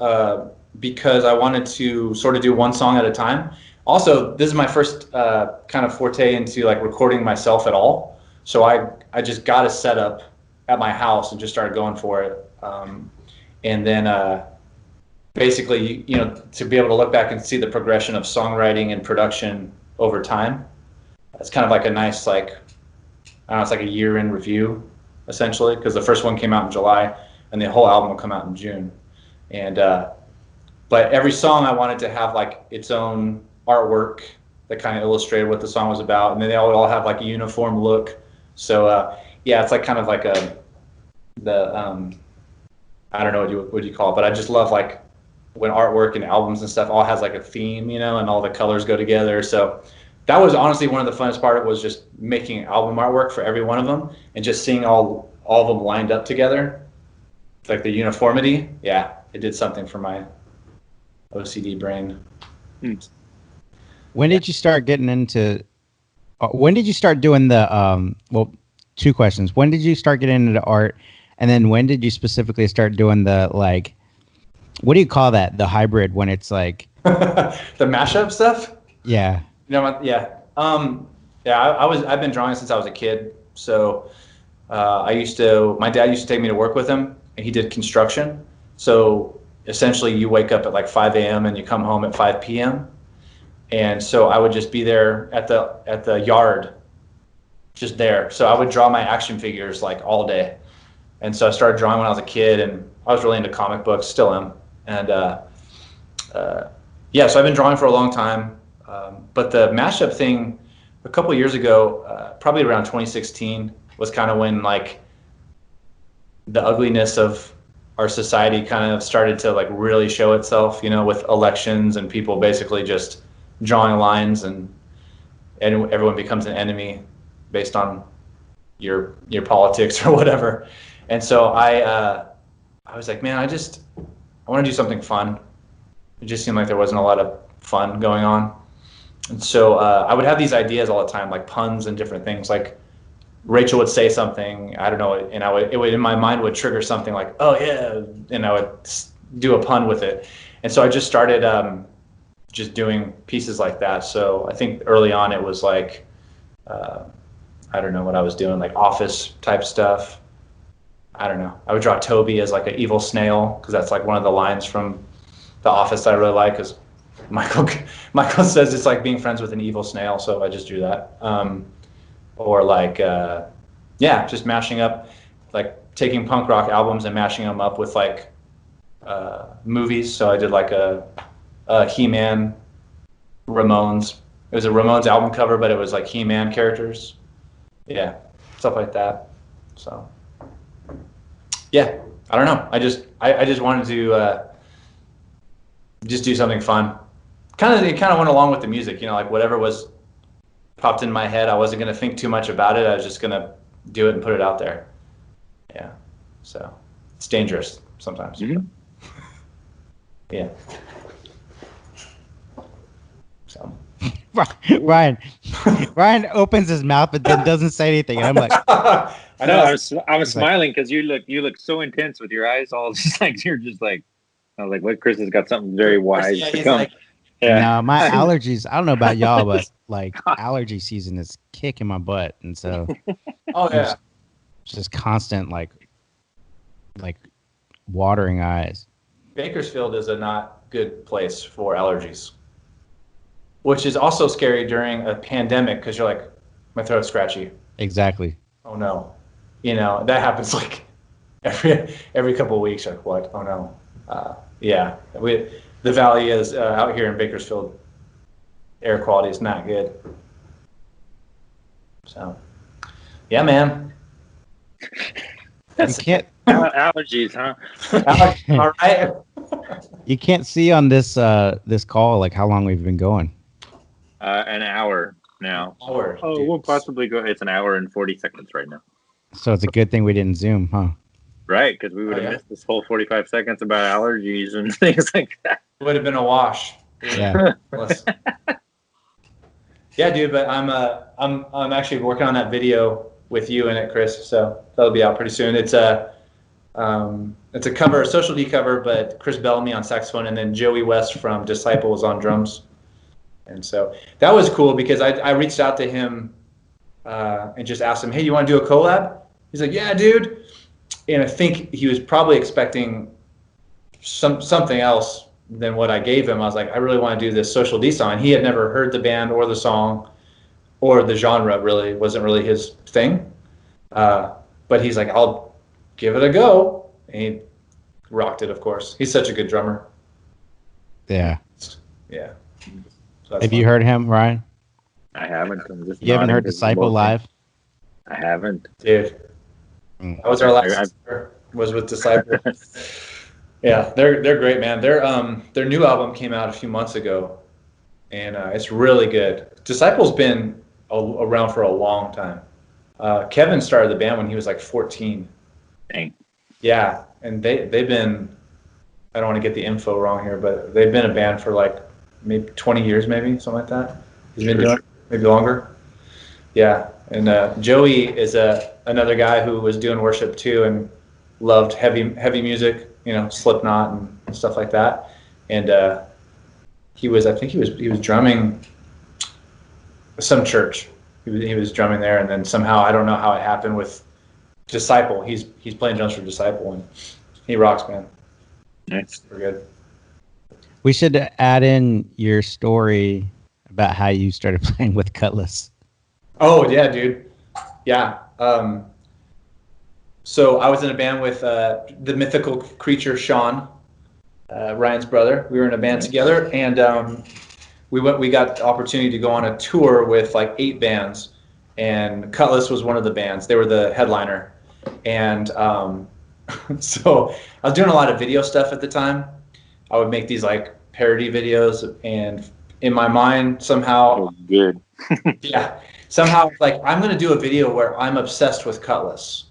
because I wanted to sort of do one song at a time. Also, this is my first kind of forte into like recording myself at all. So I just got a setup at my house and just started going for it. And then basically, you know, to be able to look back and see the progression of songwriting and production over time. It's kind of like a nice, like, I don't know, it's like a year in review, essentially, because the first one came out in July and the whole album will come out in June. And but every song I wanted to have like its own artwork that kind of illustrated what the song was about, and then they all have like a uniform look. So it's like kind of like I don't know what you call it, but I just love like when artwork and albums and stuff all has like a theme, and all the colors go together. So that was honestly one of the funnest part was just making album artwork for every one of them and just seeing all of them lined up together. Like the uniformity. Yeah, it did something for my OCD brain. When did you start getting into when did you start doing the well, two questions. When did you start getting into art? And then when did you specifically start doing the like what do you call that? The hybrid when it's like the mashup stuff? Yeah. Yeah. I've been drawing since I was a kid. So my dad used to take me to work with him, and he did construction. So essentially you wake up at like 5 a.m. and you come home at 5 p.m. And so I would just be there at the yard, just there. So I would draw my action figures like all day. And so I started drawing when I was a kid, and I was really into comic books, still am. And so I've been drawing for a long time. But the mashup thing a couple of years ago, probably around 2016, was kind of when like the ugliness of our society kind of started to like really show itself, with elections and people basically just drawing lines, and everyone becomes an enemy based on your politics or whatever. And so I was like, man, I want to do something fun. It just seemed like there wasn't a lot of fun going on. And so I would have these ideas all the time, like puns and different things. Like Rachel would say something, I don't know, and it would in my mind would trigger something like, oh yeah, and I would do a pun with it. And so I just started just doing pieces like that. So I think early on it was like, I don't know what I was doing, like office type stuff. I don't know. I would draw Toby as like an evil snail, because that's like one of the lines from The Office that I really like, because Michael says it's like being friends with an evil snail, so I just drew that. Or like, just mashing up, like taking punk rock albums and mashing them up with like movies. So I did like a He-Man, Ramones. It was a Ramones album cover, but it was like He-Man characters. Yeah, stuff like that. So yeah, I don't know. I just wanted to just do something fun. It kind of went along with the music, like whatever was popped in my head. I wasn't going to think too much about it. I was just going to do it and put it out there. Yeah. So it's dangerous sometimes. Mm-hmm. Yeah. So Ryan opens his mouth but then doesn't say anything, and I'm like, I know. I was smiling because you look so intense with your eyes all just like you're just like. I was like, "What? Chris has got something very wise to come." No, my allergies. I don't know about y'all, but like allergy season is kicking my butt, and so just constant like watering eyes. Bakersfield is a not good place for allergies, which is also scary during a pandemic because you're like, my throat's scratchy. Exactly. Oh no, that happens like every couple of weeks. Like what? Oh no. The valley is out here in Bakersfield. Air quality is not good. So, yeah, man. You can't allergies, huh? All right. You can't see on this call like how long we've been going. An hour now. We'll possibly go. It's an hour and 40 seconds right now. So it's a good thing we didn't Zoom, huh? Right, because we would have missed this whole 45 seconds about allergies and things like that. It would have been a wash. Yeah. Yeah, dude. But I'm actually working on that video with you in it, Chris. So that'll be out pretty soon. It's a cover, a Social D cover, but Chris Bellamy on saxophone, and then Joey West from Disciples on drums. And so that was cool because I reached out to him and just asked him, "Hey, you want to do a collab?" He's like, "Yeah, dude." And I think he was probably expecting something else than what I gave him. I was like, I really want to do this Social D song. And he had never heard the band or the song or the genre. Really wasn't really his thing. But he's like, I'll give it a go. And he rocked it, of course. He's such a good drummer. Yeah. Yeah. So have you heard him, Ryan? I haven't. You haven't heard Disciple live? I haven't. Dude. That was our last was with Disciple. Yeah, they're great, man. Their new album came out a few months ago, and it's really good. Disciple's been around for a long time. Kevin started the band when he was like 14. Dang. Yeah, and they've been, I don't want to get the info wrong here, but they've been a band for like maybe 20 years, maybe something like that. He's been doing it, maybe longer. Yeah, and Joey is another guy who was doing worship too and loved heavy music, Slipknot and stuff like that. And I think he was drumming some church. He was drumming there, and then somehow, I don't know how it happened with Disciple. He's playing drums for Disciple, and he rocks, man. Nice. We're good. We should add in your story about how you started playing with Cutlass. Oh yeah, dude. Yeah. So I was in a band with the mythical creature Sean, Ryan's brother. We were in a band together, and we got the opportunity to go on a tour with like 8 bands, and Cutlass was one of the bands. They were the headliner, and so I was doing a lot of video stuff at the time. I would make these like parody videos, and in my mind somehow, good. yeah, somehow like I'm gonna do a video where I'm obsessed with Cutlass,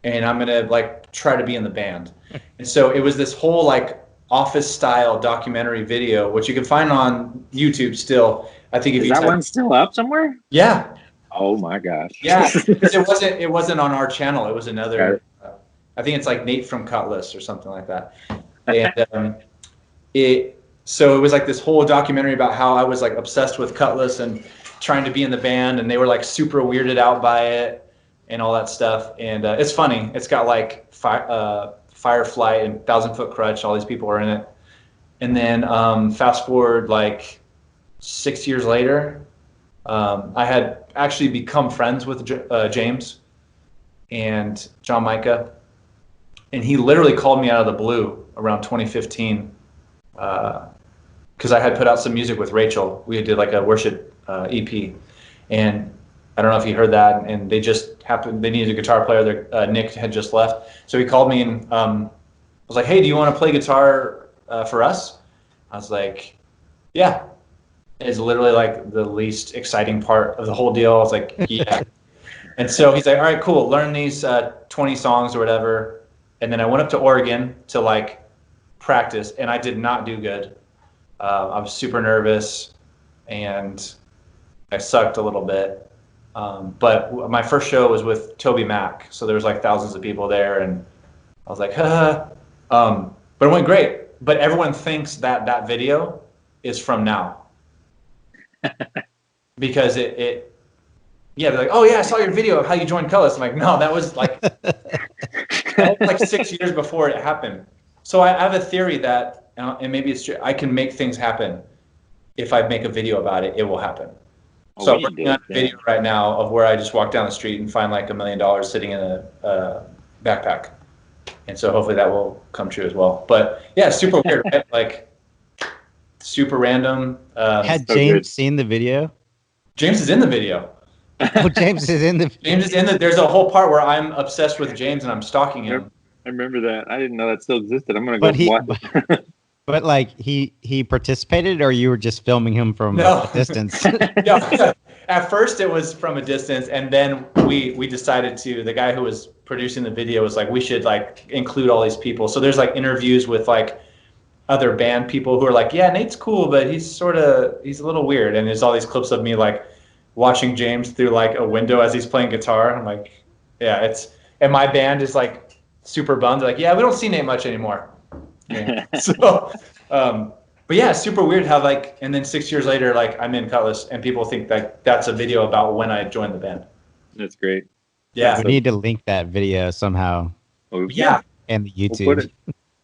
and I'm gonna like try to be in the band. And so it was this whole like office style documentary video, which you can find on YouTube still. I think if Is you that one still up somewhere? Yeah. Oh my gosh. Yeah, because it wasn't on our channel. It was another. I think it's like Nate from Cutlass or something like that. And so it was like this whole documentary about how I was like obsessed with Cutlass and trying to be in the band, and they were like super weirded out by it and all that stuff. And it's funny. It's got like Fireflight and 1,000 Foot Crutch. All these people are in it. And then fast forward like 6 years later, I had actually become friends with James and John Micah, and he literally called me out of the blue around 2015 because I had put out some music with Rachel. We did like a worship EP, and I don't know if you heard that, and they needed a guitar player. Nick had just left, so he called me and was like, "Hey, do you want to play guitar for us?" I was like, "Yeah." It's literally like the least exciting part of the whole deal. I was like, "Yeah." And so he's like, "All right, cool. Learn these 20 songs or whatever." And then I went up to Oregon to like practice, and I did not do good. I was super nervous, and I sucked a little bit. But my first show was with Toby Mac, so there was like thousands of people there, and I was like, but it went great. But everyone thinks that video is from now. Because they're like, "Oh yeah, I saw your video of how you joined Cutlass." I'm like, "No, that was like 6 years before it happened." So I have a theory that, and maybe it's true, I can make things happen. If I make a video about it, it will happen. So I'm working on a video right now of where I just walk down the street and find like $1 million sitting in a backpack, and so hopefully that will come true as well. But yeah, super weird, right? Like super random. Had James seen the video? James is in the video. Oh, James is in the video. James is in the. There's a whole part where I'm obsessed with James and I'm stalking him. I remember that. I didn't know that still existed. I'm gonna go watch it. But like he participated, or you were just filming him from a distance? No. At first it was from a distance, and then we decided to. The guy who was producing the video was like, we should like include all these people. So there's like interviews with like other band people who are like, yeah, Nate's cool, but he's a little weird. And there's all these clips of me like watching James through like a window as he's playing guitar. I'm like, yeah, and my band is like super bummed. They're like, yeah, we don't see Nate much anymore. Yeah. So, but yeah, it's super weird how like, and then 6 years later, like I'm in Cutlass and people think that that's a video about when I joined the band. That's great. Yeah. We need to link that video somehow. Yeah. And the YouTube.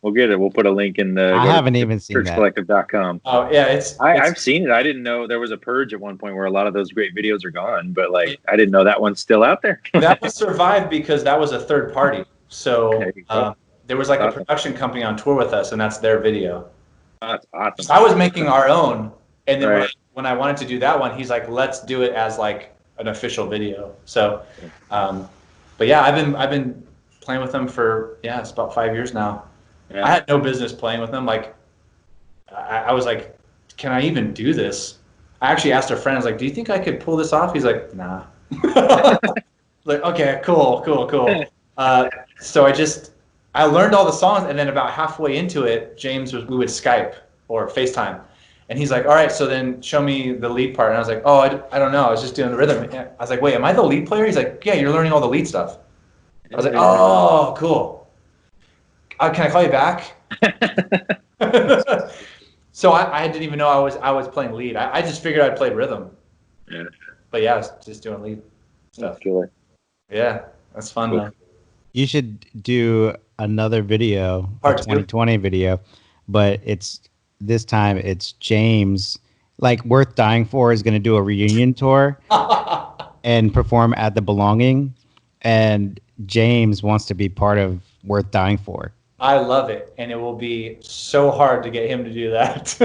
We'll get it. We'll put a link in the. I haven't even seen that. churchcollective.com. Oh yeah, I've seen it. I didn't know there was a purge at one point where a lot of those great videos are gone, but like I didn't know that one's still out there. That was survived because that was a third party. So there was like a production company on tour with us, and that's their video. That's awesome. So I was making our own, and then when I wanted to do that one, he's like, "Let's do it as like an official video." So, but yeah, I've been playing with them for, it's about 5 years now. Yeah. I had no business playing with them. Like, I was like, can I even do this? I actually asked a friend, I was like, do you think I could pull this off? He's like, nah. Like, okay, cool. So I learned all the songs, and then about halfway into it, we would Skype or FaceTime. And he's like, all right, so then show me the lead part. And I was like, oh, I don't know. I was just doing the rhythm. I was like, wait, am I the lead player? He's like, yeah, you're learning all the lead stuff. I was like, oh, cool. Can I call you back? So I didn't even know I was playing lead. I just figured I played rhythm. Yeah. But yeah, I was just doing lead stuff. Killer. Yeah, that's fun though. You should do another video, Part a 2020 video, but this time it's James. Like Worth Dying For is going to do a reunion tour and perform at the Belonging, and James wants to be part of Worth Dying For. I love it, and it will be so hard to get him to do that.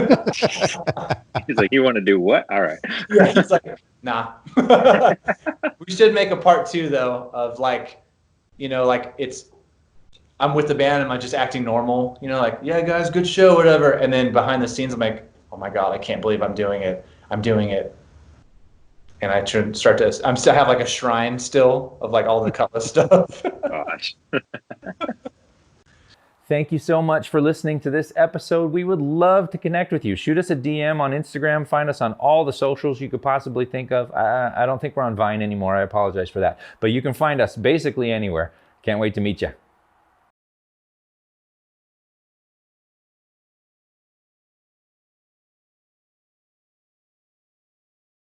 He's like, you want to do what? All right. Yeah, he's like, nah. We should make a part 2 though of like, like I'm with the band, am I just acting normal? Like, yeah, guys, good show, whatever. And then behind the scenes, I'm like, oh my God, I can't believe I'm doing it. And I still have like a shrine still of like all the Cutlass stuff. Gosh. Thank you so much for listening to this episode. We would love to connect with you. Shoot us a DM on Instagram. Find us on all the socials you could possibly think of. I don't think we're on Vine anymore. I apologize for that. But you can find us basically anywhere. Can't wait to meet you.